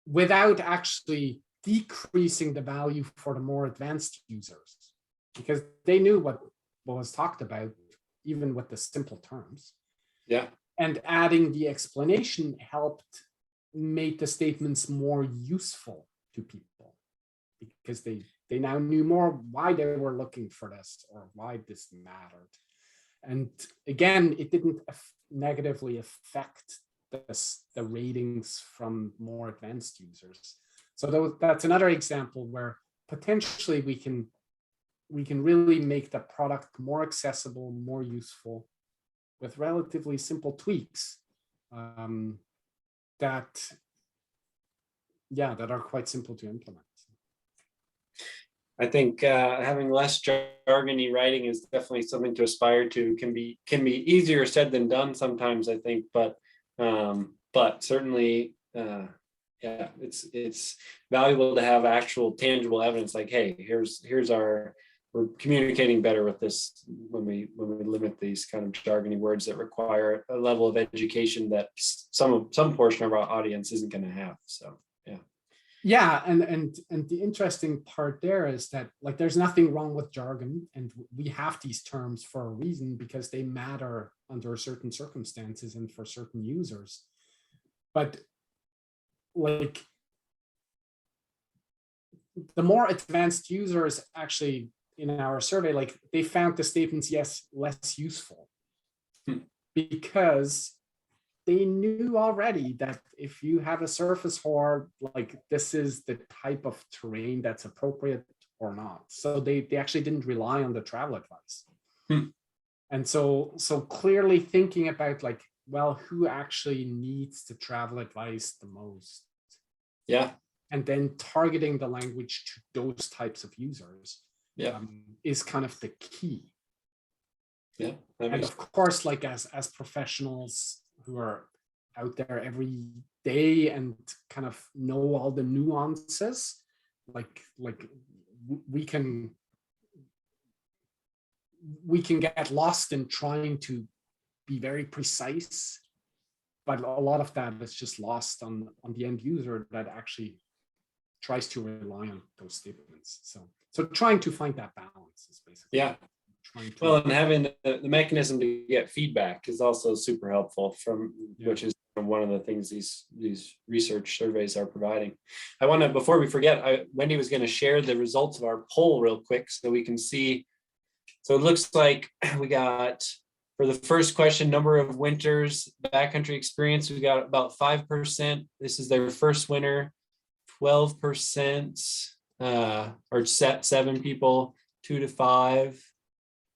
Speaker 2: without actually decreasing the value for the more advanced users, because they knew what was talked about, even with the simple terms.
Speaker 1: Yeah.
Speaker 2: And adding the explanation helped make the statements more useful to people, because they now knew more why they were looking for this or why this mattered. And again, it didn't negatively affect the ratings from more advanced users. So that's another example where potentially we can really make the product more accessible, more useful, with relatively simple tweaks that are quite simple to implement.
Speaker 1: I think having less jargony writing is definitely something to aspire to. Can be easier said than done sometimes, I think, but certainly, yeah, it's valuable to have actual tangible evidence. Like, hey, here's our, we're communicating better with this when we limit these kind of jargony words that require a level of education that some portion of our audience isn't going to have. So yeah.
Speaker 2: Yeah, and the interesting part there is that, like, there's nothing wrong with jargon, and we have these terms for a reason, because they matter under certain circumstances and for certain users. But like, the more advanced users actually in our survey, like, they found the statements less useful because they knew already that if you have a surface hoard, like, this is the type of terrain that's appropriate or not. So they actually didn't rely on the travel advice. And so clearly thinking about, like, well, who actually needs the travel advice the most?
Speaker 1: Yeah.
Speaker 2: And then targeting the language to those types of users is kind of the key.
Speaker 1: Yeah.
Speaker 2: And of course, like, as professionals who are out there every day and kind of know all the nuances, like we can get lost in trying to be very precise, but a lot of that is just lost on the end user that actually tries to rely on those statements. So trying to find that balance is basically
Speaker 1: well, and having the mechanism to get feedback is also super helpful, which is one of the things these research surveys are providing. I want to, before we forget, Wendy was going to share the results of our poll real quick so we can see. So it looks like we got, for the first question, number of winters backcountry experience, we got about 5%. This is their first winter. 12% or set 7 people, 2 to 5.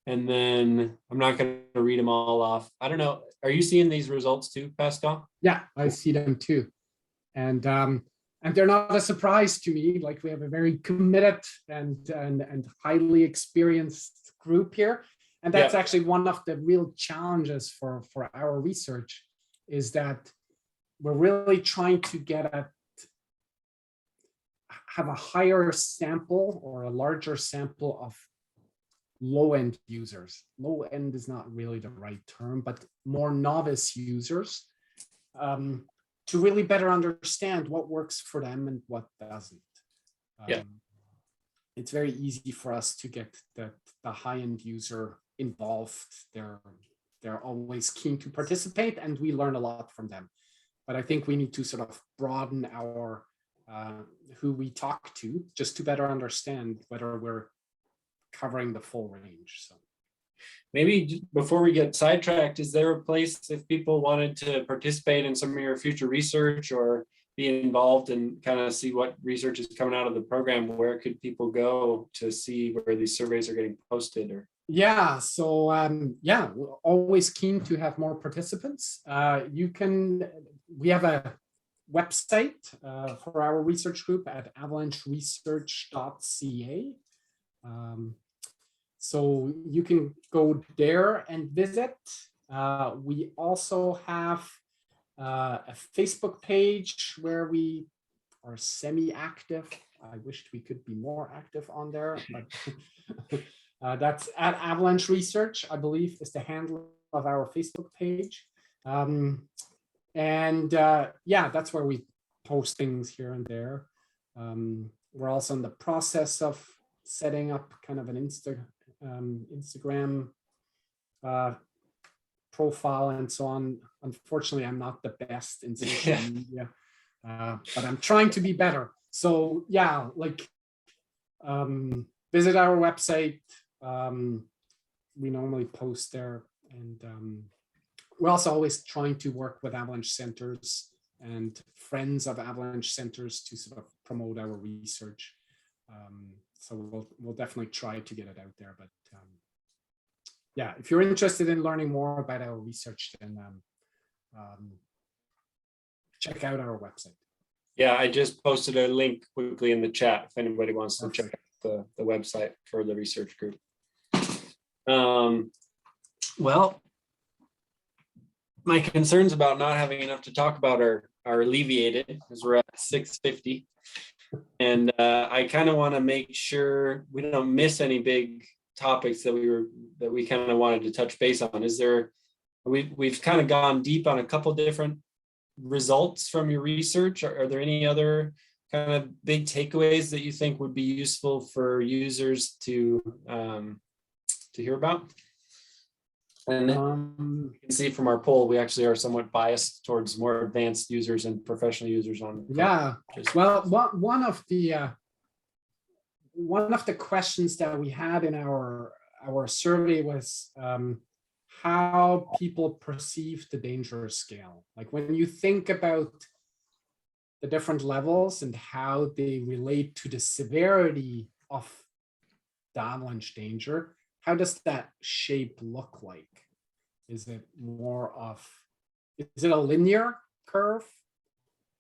Speaker 1: And then I'm not going to read them all off. I don't know. Are you seeing these results too, Pascal?
Speaker 2: Yeah, I see them too. And they're not a surprise to me. Like, we have a very committed and highly experienced group here. And that's actually one of the real challenges for our research, is that we're really trying to have a higher sample or a larger sample of low-end users. Low-end is not really the right term, but more novice users, to really better understand what works for them and what doesn't. It's very easy for us to get the high-end user involved. They're always keen to participate, and we learn a lot from them. But I think we need to sort of broaden our who we talk to, just to better understand whether we're covering the full range. So
Speaker 1: maybe before we get sidetracked, is there a place, if people wanted to participate in some of your future research or be involved and kind of see what research is coming out of the program, where could people go to see where these surveys are getting posted? Or
Speaker 2: we're always keen to have more participants. We have a website for our research group at avalancheresearch.ca. So you can go there and visit. We also have a Facebook page where we are semi-active. I wished we could be more active on there, but that's at Avalanche Research, I believe, is the handle of our Facebook page. That's where we post things here and there. We're also in the process of setting up kind of an Instagram profile and so on. Unfortunately, I'm not the best in social media, but I'm trying to be better. So visit our website. We normally post there, and we're also always trying to work with Avalanche centers and friends of Avalanche centers to sort of promote our research. So we'll definitely try to get it out there. But if you're interested in learning more about our research, then check out our website.
Speaker 1: Yeah, I just posted a link quickly in the chat if anybody wants to check out the website for the research group. Well, my concerns about not having enough to talk about are alleviated, because we're at 6:50. And I kind of want to make sure we don't miss any big topics that we kind of wanted to touch base on. We've kind of gone deep on a couple different results from your research. Are there any other kind of big takeaways that you think would be useful for users to hear about? And you can see from our poll, we actually are somewhat biased towards more advanced users and professional users on.
Speaker 2: Well, one of the questions that we had in our survey was how people perceive the danger scale. Like, when you think about the different levels and how they relate to the severity of the avalanche danger, how does that shape look like? Is it a linear curve,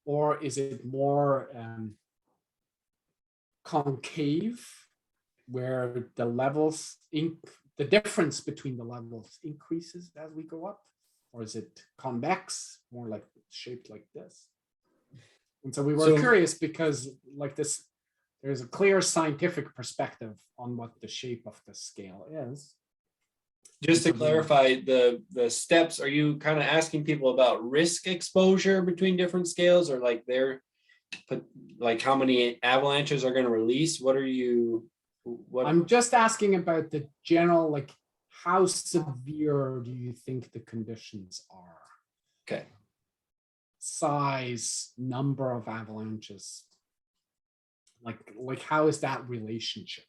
Speaker 2: or is it more concave, where the difference between the levels increases as we go up? Or is it convex, more like shaped like this? And so we were curious, because like this, there's a clear scientific perspective on what the shape of the scale is.
Speaker 1: Just to clarify the steps, are you kind of asking people about risk exposure between different scales, or like how many avalanches are going to release? I'm
Speaker 2: just asking about the general, like, how severe do you think the conditions are?
Speaker 1: Okay.
Speaker 2: Size, number of avalanches, like how is that relationship?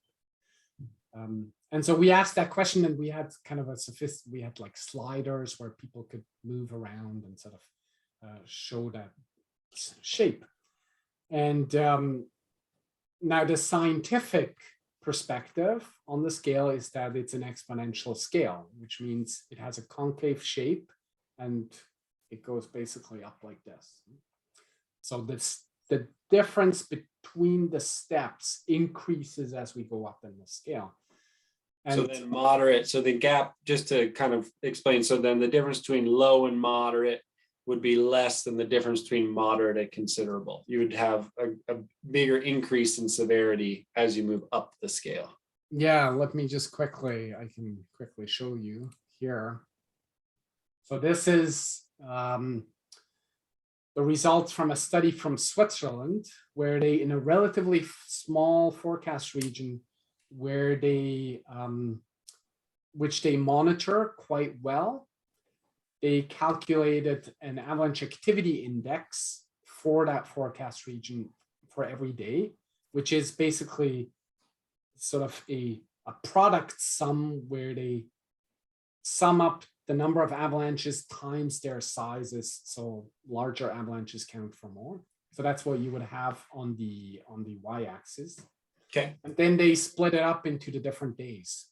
Speaker 2: And so we asked that question, and we had kind of we had like sliders where people could move around and sort of show that shape. And now the scientific perspective on the scale is that it's an exponential scale, which means it has a concave shape and it goes basically up like this. So the difference between the steps increases as we go up in the scale. And
Speaker 1: so then moderate, so the gap, just to kind of explain, so then the difference between low and moderate would be less than the difference between moderate and considerable. You would have a bigger increase in severity as you move up the scale.
Speaker 2: yeah, let me just I can quickly show you here. So this is the results from a study from Switzerland, where they, in a relatively small forecast region, where they, which they monitor quite well, they calculated an avalanche activity index for that forecast region for every day, which is basically sort of a product sum where they sum up the number of avalanches times their sizes. So larger avalanches count for more. So that's what you would have on the y-axis.
Speaker 1: Okay.
Speaker 2: And then they split it up into the different days.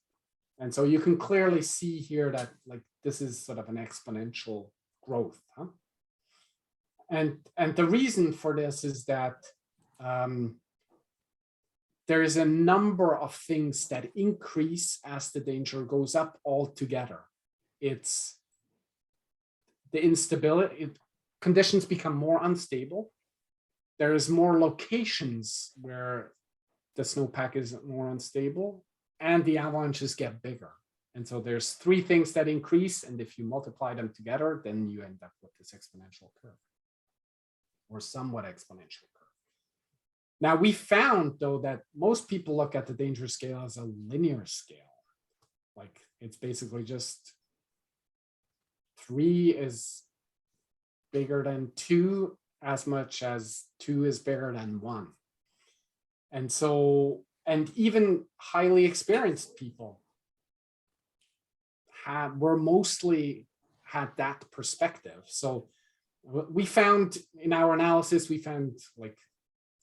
Speaker 2: And so you can clearly see here that like this is sort of an exponential growth. Huh? And the reason for this is that there is a number of things that increase as the danger goes up altogether. It's the instability, conditions become more unstable. There is more locations where the snowpack is more unstable and the avalanches get bigger. And so there's three things that increase, and if you multiply them together, then you end up with this exponential curve or somewhat exponential curve. Now we found though that most people look at the danger scale as a linear scale. Like it's basically just 3 is bigger than 2 as much as 2 is bigger than 1. And so, and even highly experienced people were mostly had that perspective. So we found in our analysis, we found like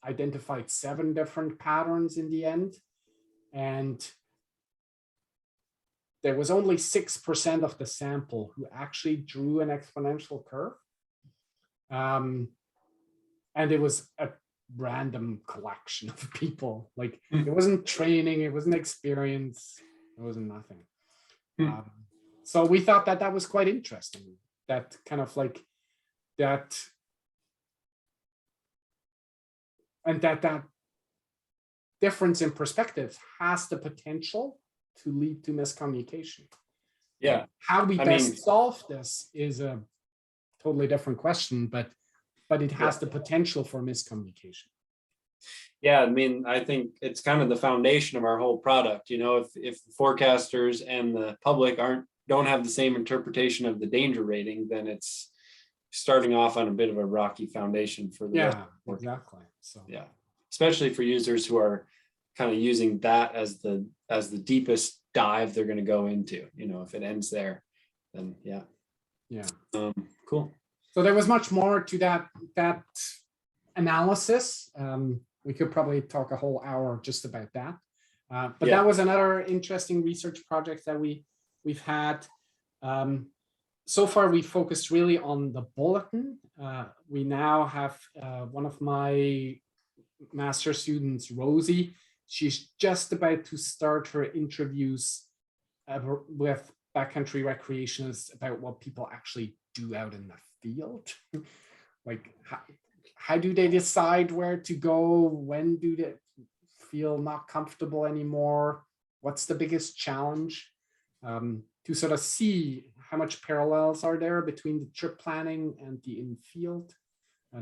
Speaker 2: identified 7 different patterns in the end. And there was only 6% of the sample who actually drew an exponential curve. And it was a random collection of people. Like it wasn't training, it wasn't experience, it wasn't nothing. So we thought that that was quite interesting. That kind of like that, and that difference in perspective has the potential to lead to miscommunication.
Speaker 1: Yeah.
Speaker 2: How we best solve this is a totally different question, but it has the potential for miscommunication.
Speaker 1: Yeah, I mean, I think it's kind of the foundation of our whole product. You know, if forecasters and the public don't have the same interpretation of the danger rating, then it's starting off on a bit of a rocky foundation for the rest of the work.
Speaker 2: Exactly. So
Speaker 1: yeah, especially for users who are kind of using that as the deepest dive they're going to go into. You know, if it ends there, then yeah. Cool.
Speaker 2: So there was much more to that analysis. We could probably talk a whole hour just about that. But that was another interesting research project that we've had. So far, we focused really on the bulletin. We now have one of my master students, Rosie. She's just about to start her interviews with backcountry recreationists about what people actually do out in the field. Like how do they decide where to go? When do they feel not comfortable anymore? What's the biggest challenge? To sort of see how much parallels are there between the trip planning and the in-field,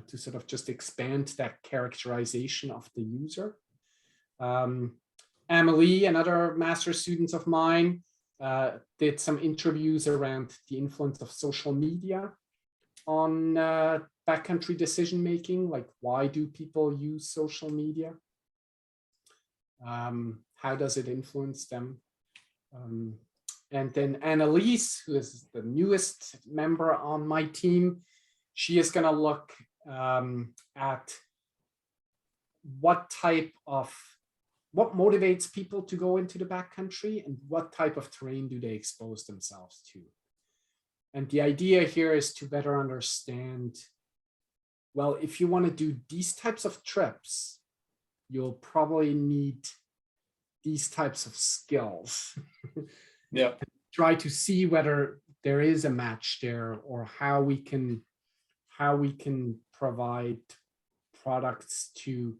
Speaker 2: to sort of just expand that characterization of the user. Emily, another master student of mine, did some interviews around the influence of social media on backcountry decision-making, like why do people use social media? How does it influence them? And then Annalise, who is the newest member on my team, she is going to look at what motivates people to go into the backcountry and what type of terrain do they expose themselves to. And the idea here is to better understand, well, if you want to do these types of trips, you'll probably need these types of skills.
Speaker 1: Yeah.
Speaker 2: Try to see whether there is a match there, or how we can provide products to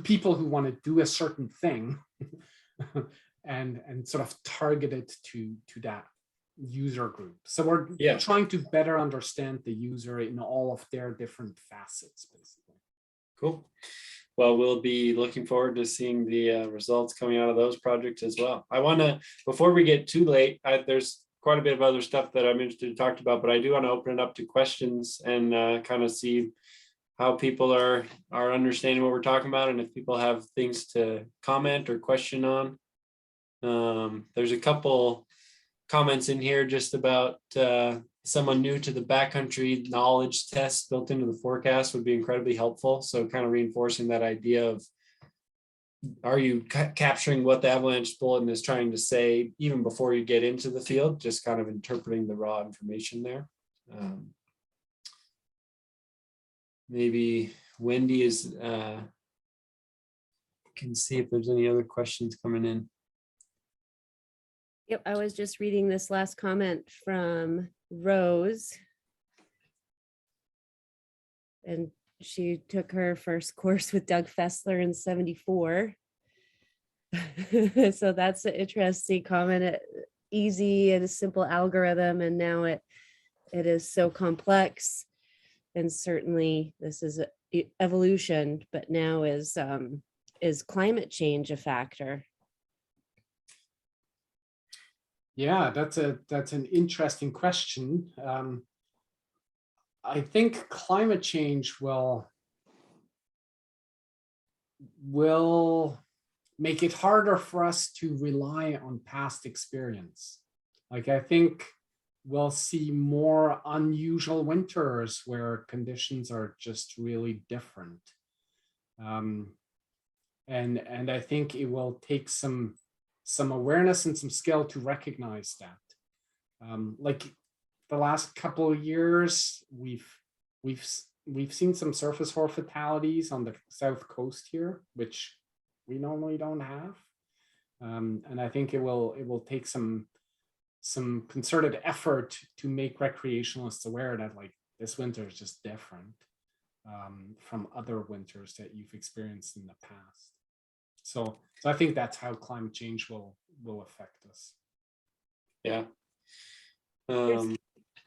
Speaker 2: people who want to do a certain thing and sort of target it to that user group. So we're trying to better understand the user in all of their different facets, basically.
Speaker 1: Cool. Well, we'll be looking forward to seeing the results coming out of those projects as well. I want to, before we get too late, there's quite a bit of other stuff that I'm interested to talk about, but I do want to open it up to questions and kind of see how people are understanding what we're talking about, and if people have things to comment or question on. There's a couple comments in here just about someone new to the backcountry knowledge test built into the forecast would be incredibly helpful. So kind of reinforcing that idea of, are you capturing what the avalanche bulletin is trying to say even before you get into the field, just kind of interpreting the raw information there. Maybe Wendy is can see if there's any other questions coming in.
Speaker 3: Yep, I was just reading this last comment from Rose. And she took her first course with Doug Fessler in '74. So that's an interesting comment. Easy and a simple algorithm, and now it is so complex. And certainly this is evolution, but now is climate change a factor?
Speaker 2: Yeah, that's an interesting question. I think climate change will make it harder for us to rely on past experience. Like, I think we'll see more unusual winters where conditions are just really different. And I think it will take some awareness and some skill to recognize that. Like the last couple of years, we've seen some surface hoar fatalities on the south coast here, which we normally don't have. And I think it will take some concerted effort to make recreationalists aware that, like, this winter is just different from other winters that you've experienced in the past. So I think that's how climate change will affect us.
Speaker 1: Yeah.
Speaker 3: Are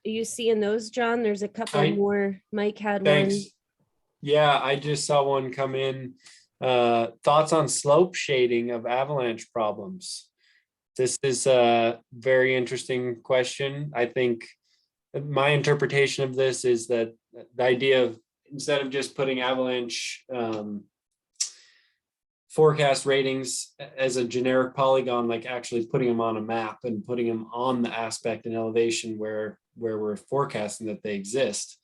Speaker 3: you seeing those, John? There's a couple more. Mike had
Speaker 1: thanks.
Speaker 3: one.
Speaker 1: Yeah, I just saw one come in. Thoughts on slope shading of avalanche problems. This is a very interesting question. I think my interpretation of this is that the idea of, instead of just putting avalanche forecast ratings as a generic polygon, like actually putting them on a map and putting them on the aspect and elevation where we're forecasting that they exist.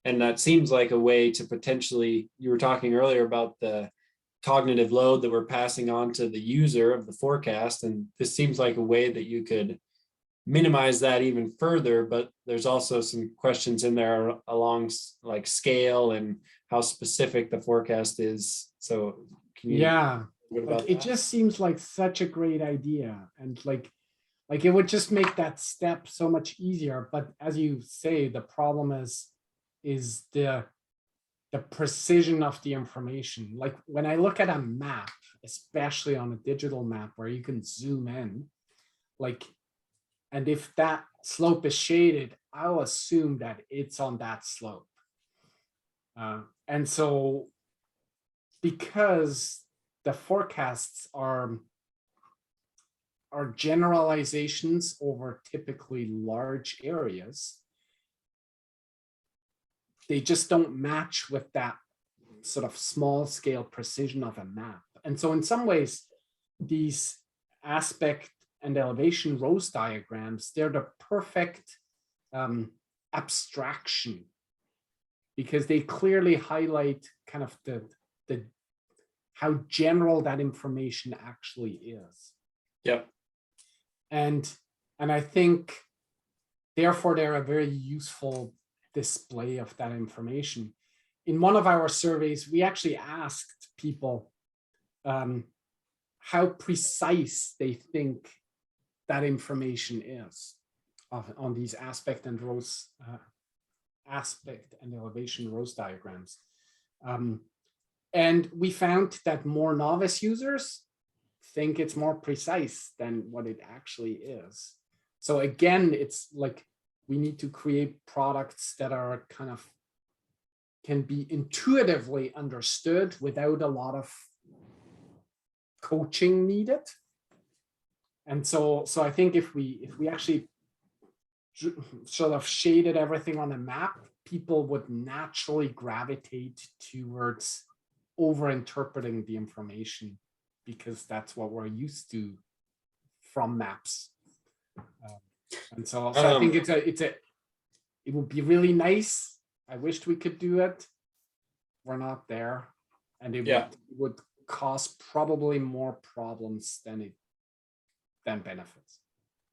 Speaker 1: And that seems like a way to potentially, you were talking earlier about the cognitive load that we're passing on to the user of the forecast. And this seems like a way that you could minimize that even further, but there's also some questions in there along like scale and how specific the forecast is. So can you?
Speaker 2: Yeah, like, it just seems like such a great idea, and like it would just make that step so much easier. But as you say, the problem is the precision of the information. Like, when I look at a map, especially on a digital map where you can zoom in, like, and if that slope is shaded, I'll assume that it's on that slope. And so, because the forecasts are generalizations over typically large areas, they just don't match with that sort of small scale precision of a map. And so in some ways, these aspect and elevation Rose diagrams, they're the perfect abstraction, because they clearly highlight kind of the how general that information actually is.
Speaker 1: Yep.
Speaker 2: And I think therefore they're a very useful display of that information. In one of our surveys, we actually asked people how precise they think that information is on these aspect and elevation rose diagrams. And we found that more novice users think it's more precise than what it actually is. So again, it's like we need to create products that are kind of can be intuitively understood without a lot of coaching needed. And so I think if we actually sort of shaded everything on a map, people would naturally gravitate towards over interpreting the information, because that's what we're used to from maps. And so I think it would be really nice. I wished we could do it. We're not there, and it would cause probably more problems than benefits.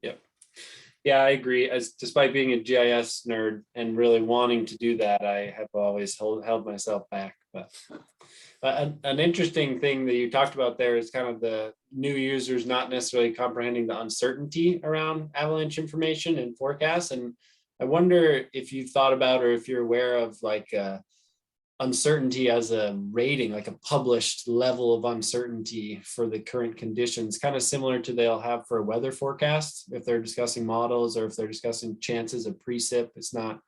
Speaker 1: Yep. Yeah, I agree. As despite being a GIS nerd and really wanting to do that, I have always held myself back. But an interesting thing that you talked about there is kind of the new users not necessarily comprehending the uncertainty around avalanche information and forecasts. And I wonder if you've thought about, or if you're aware of, like uncertainty as a rating, like a published level of uncertainty for the current conditions, kind of similar to they'll have for a weather forecast if they're discussing models, or if they're discussing chances of precip. It's not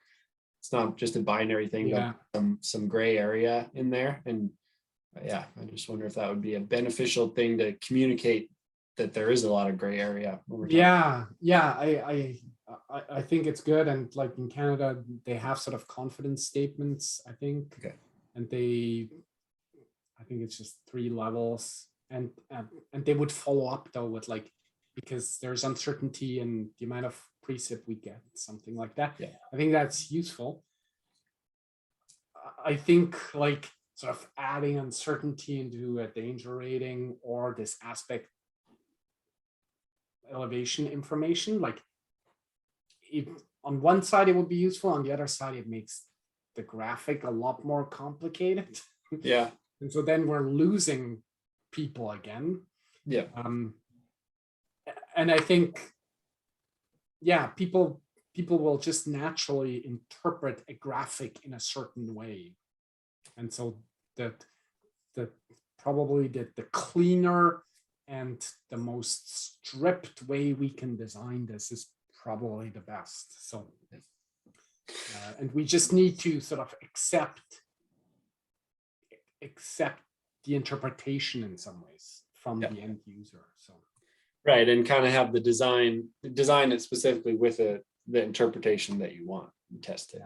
Speaker 1: just a binary thing, but some gray area in there. And I just wonder if that would be a beneficial thing to communicate, that there is a lot of gray area.
Speaker 2: I think it's good. And like in Canada, they have sort of confidence statements, I think.
Speaker 1: Okay.
Speaker 2: And I think it's just 3 levels. And they would follow up though with like, because there's uncertainty in the amount of precip we get, something like that.
Speaker 1: Yeah.
Speaker 2: I think that's useful. I think like sort of adding uncertainty into a danger rating or this aspect elevation information, like on one side it would be useful, on the other side it makes the graphic a lot more complicated.
Speaker 1: Yeah.
Speaker 2: And so then we're losing people again.
Speaker 1: Yeah.
Speaker 2: And I think, people will just naturally interpret a graphic in a certain way. And so that probably the cleaner and the most stripped way we can design this is probably the best. So, and we just need to sort of accept the interpretation in some ways from the end user. So,
Speaker 1: right, and kind of have the design it specifically with the interpretation that you want tested.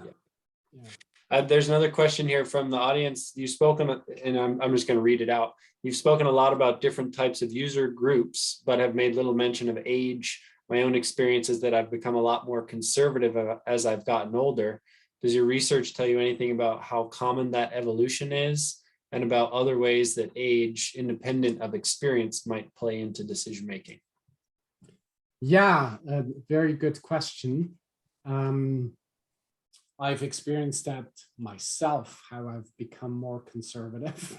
Speaker 1: There's another question here from the audience. You've spoken, and I'm just going to read it out. You've spoken a lot about different types of user groups, but have made little mention of age. My own experience is that I've become a lot more conservative as I've gotten older. Does your research tell you anything about how common that evolution is, and about other ways that age, independent of experience, might play into decision making?
Speaker 2: Yeah, a very good question. I've experienced that myself, how I've become more conservative.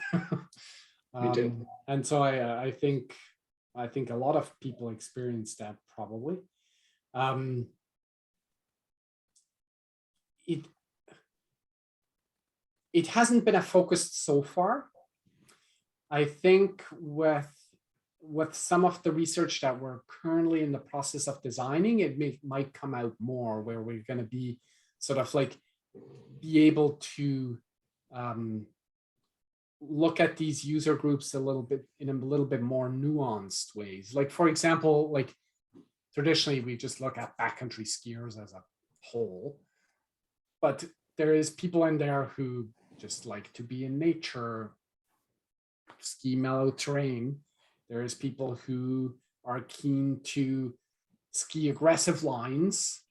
Speaker 1: Me too.
Speaker 2: And so I think a lot of people experience that probably. It hasn't been a focus so far. I think with some of the research that we're currently in the process of designing, it might come out more, where we're going to be sort of like be able to look at these user groups in a little bit more nuanced ways. Like, for example, like traditionally we just look at backcountry skiers as a whole, but there is people in there who just like to be in nature, ski mellow terrain. There is people who are keen to ski aggressive lines.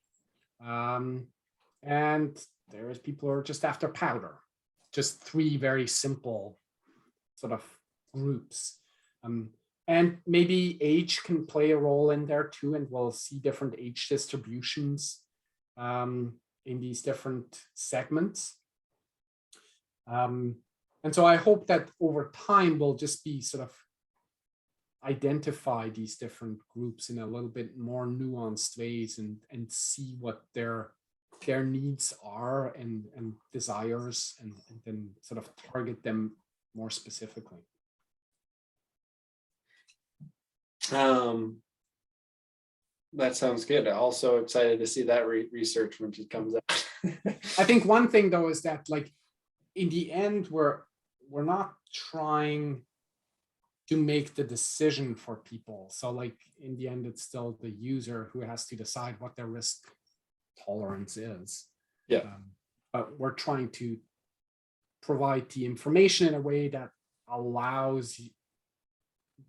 Speaker 2: And there is people who are just after powder. Just 3 very simple sort of groups. And maybe age can play a role in there too, and we'll see different age distributions in these different segments. And so I hope that over time we'll just be sort of identify these different groups in a little bit more nuanced ways and see what their needs are and desires, and then sort of target them more specifically.
Speaker 1: That sounds good. Also excited to see that research when it comes out.
Speaker 2: I think one thing though is that, like, in the end, we're not trying to make the decision for people. So like in the end, it's still the user who has to decide what their risk tolerance is.
Speaker 1: Yeah.
Speaker 2: But we're trying to provide the information in a way that allows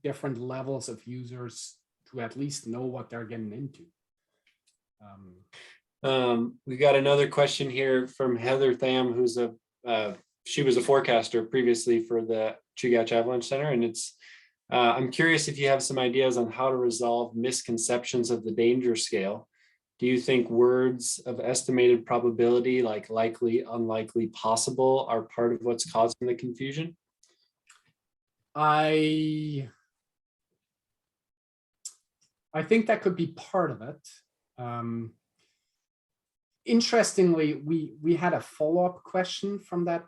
Speaker 2: different levels of users to at least know what they're getting into.
Speaker 1: We got another question here from Heather Tham, who's she was a forecaster previously for the Chugach Avalanche Center, and it's I'm curious if you have some ideas on how to resolve misconceptions of the danger scale. Do you think words of estimated probability, like likely, unlikely, possible, are part of what's causing the confusion?
Speaker 2: I think that could be part of it. Interestingly, we had a follow-up question from that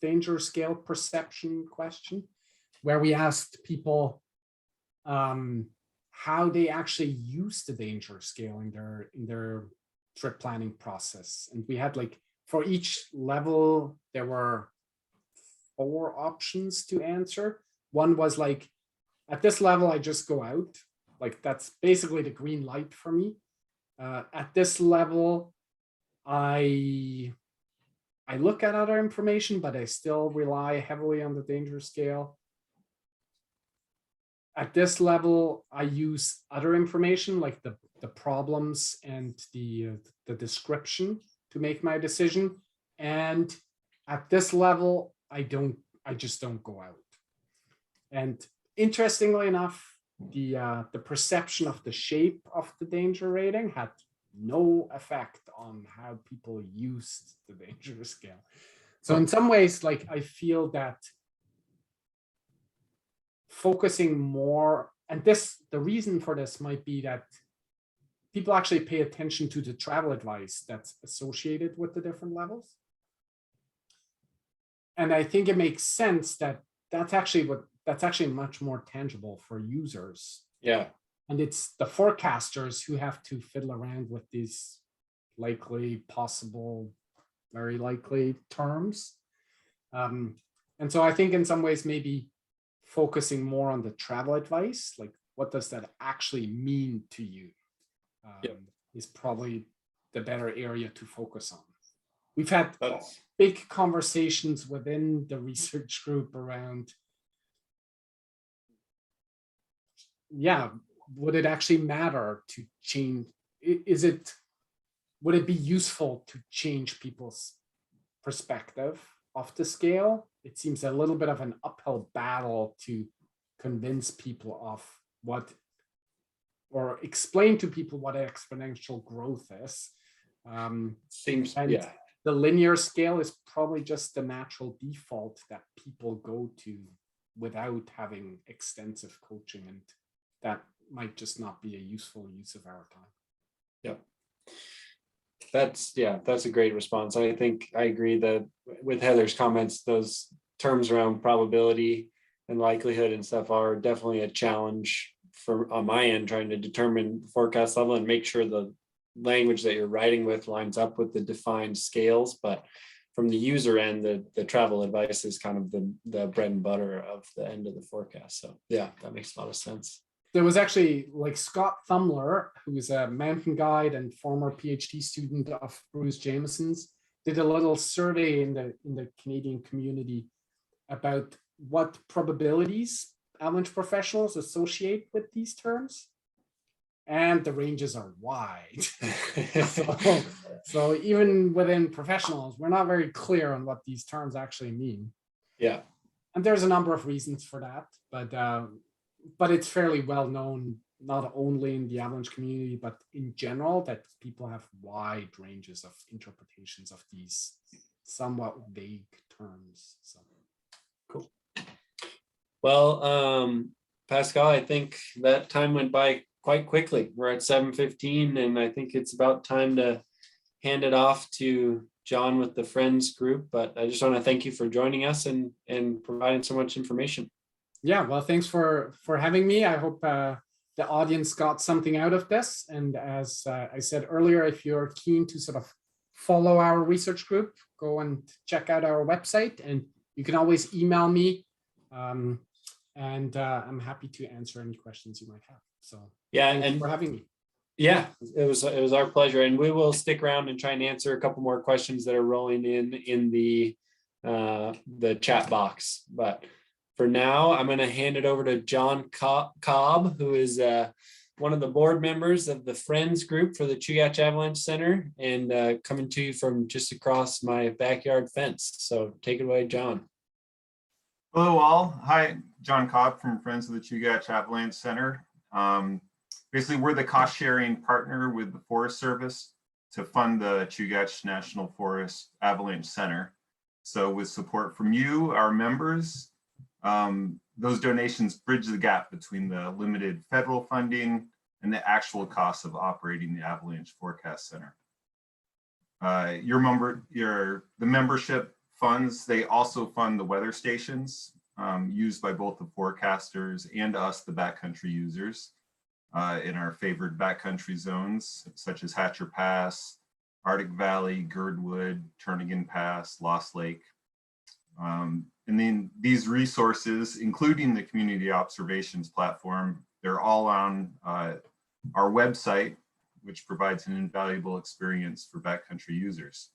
Speaker 2: danger scale perception question, where we asked people how they actually use the danger scale in their trip planning process. And we had, like, for each level, there were 4 options to answer. One was like, at this level, I just go out. Like, that's basically the green light for me. At this level, I look at other information, but I still rely heavily on the danger scale. At this level, I use other information like the problems and the description to make my decision. And at this level, I just don't go out. And interestingly enough, the perception of the shape of the danger rating had no effect on how people used the danger scale. So in some ways, like, I feel that focusing more, and the reason for this might be that people actually pay attention to the travel advice that's associated with the different levels. And I think it makes sense that that's actually much more tangible for users.
Speaker 1: Yeah.
Speaker 2: And it's the forecasters who have to fiddle around with these likely, possible, very likely terms. And so I think in some ways, maybe focusing more on the travel advice, like what does that actually mean to you, is probably the better area to focus on. We've had big conversations within the research group around, would it actually matter to change? Would it be useful to change people's perspective of the scale? It seems a little bit of an uphill battle to convince people of what, or explain to people what exponential growth is. The linear scale is probably just the natural default that people go to without having extensive coaching, and that might just not be a useful use of our time.
Speaker 1: Yeah. That's a great response. I think I agree that with Heather's comments, those terms around probability and likelihood and stuff are definitely a challenge on my end, trying to determine the forecast level and make sure the language that you're writing with lines up with the defined scales. But from the user end, the travel advice is kind of the bread and butter of the end of the forecast. So yeah, that makes a lot of sense.
Speaker 2: There was actually, like, Scott Thumler, who is a mountain guide and former PhD student of Bruce Jameson's, did a little survey in the Canadian community about what probabilities avalanche professionals associate with these terms. And the ranges are wide. So even within professionals, we're not very clear on what these terms actually mean.
Speaker 1: Yeah.
Speaker 2: And there's a number of reasons for that, but it's fairly well known, not only in the avalanche community, but in general, that people have wide ranges of interpretations of these somewhat vague terms. So.
Speaker 1: Cool. Well, Pascal, I think that time went by quite quickly. We're at 7:15, and I think it's about time to hand it off to John with the Friends group. But I just want to thank you for joining us and providing so much information.
Speaker 2: Yeah, well, thanks for having me. I hope the audience got something out of this. And as I said earlier, if you're keen to sort of follow our research group, go and check out our website, and you can always email me. And I'm happy to answer any questions you might have. So
Speaker 1: yeah,
Speaker 2: thank
Speaker 1: and
Speaker 2: you for having me.
Speaker 1: Yeah, it was our pleasure, and we will stick around and try and answer a couple more questions that are rolling in the chat box. But for now, I'm going to hand it over to John Cobb, who is one of the board members of the Friends group for the Chugach Avalanche Center, and coming to you from just across my backyard fence. So take it away, John.
Speaker 4: Hello all. Hi, John Cobb from Friends of the Chugach Avalanche Center. Basically, we're the cost-sharing partner with the Forest Service to fund the Chugach National Forest Avalanche Center. So with support from you, our members, those donations bridge the gap between the limited federal funding and the actual costs of operating the Avalanche Forecast Center. The membership funds, they also fund the weather stations used by both the forecasters and us, the backcountry users, in our favored backcountry zones, such as Hatcher Pass, Arctic Valley, Girdwood, Turnagain Pass, Lost Lake. And then these resources, including the Community Observations platform, they're all on our website, which provides an invaluable experience for backcountry users.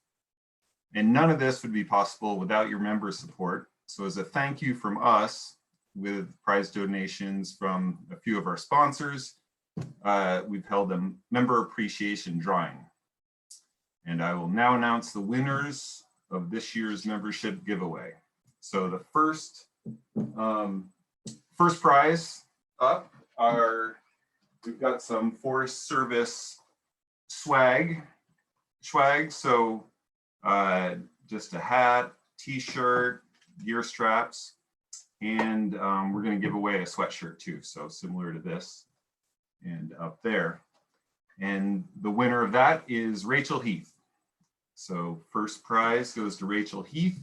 Speaker 4: And none of this would be possible without your member support. So as a thank you from us, with prize donations from a few of our sponsors, we've held a member appreciation drawing. And I will now announce the winners of this year's membership giveaway. So the first prize up are, we've got some Forest Service swag. So just a hat, t-shirt, gear straps, and we're going to give away a sweatshirt too, so similar to this and up there. And the winner of that is Rachel Heath. So first prize goes to Rachel Heath.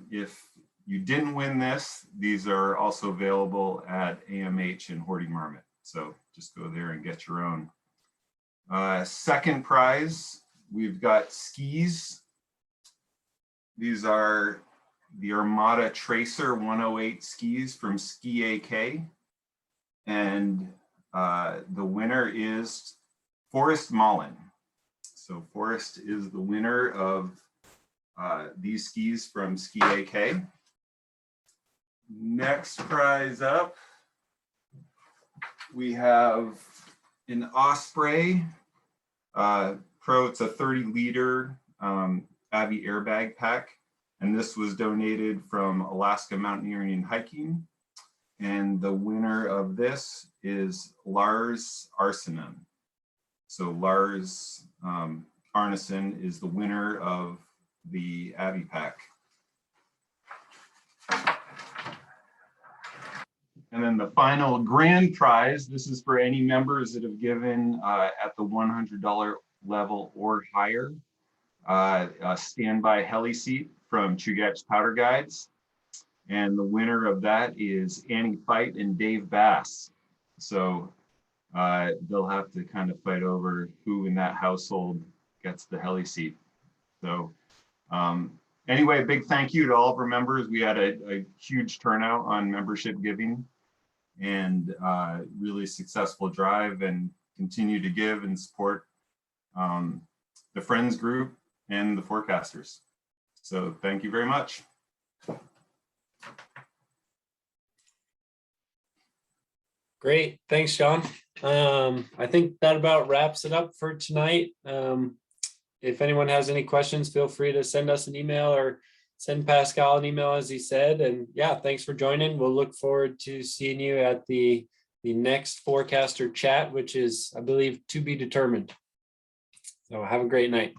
Speaker 4: If you didn't win this, these are also available at AMH and Hoarding Marmot, so just go there and get your own. Second prize, we've got skis. These are the Armada Tracer 108 skis from Ski AK. And the winner is Forrest Mullen. So Forrest is the winner of these skis from Ski AK. Next prize up, we have an Osprey Pro. It's a 30-liter Avy airbag pack, and this was donated from Alaska Mountaineering and Hiking. And the winner of this is Lars Arsenan. So Lars Arneson is the winner of the Avy pack. And then the final grand prize, this is for any members that have given at the $100 level or higher, a standby heli seat from Chugach Powder Guides. And the winner of that is Annie Fight and Dave Bass. So they'll have to kind of fight over who in that household gets the heli seat. So anyway, a big thank you to all of our members. We had a huge turnout on membership giving, and really successful drive, and continue to give and support the Friends group and the forecasters. So thank you very much.
Speaker 1: Great, thanks, John. I think that about wraps it up for tonight. If anyone has any questions, feel free to send us an email or send Pascal an email, as he said. And yeah, thanks for joining. We'll look forward to seeing you at the next forecaster chat, which is, I believe, to be determined. So have a great night.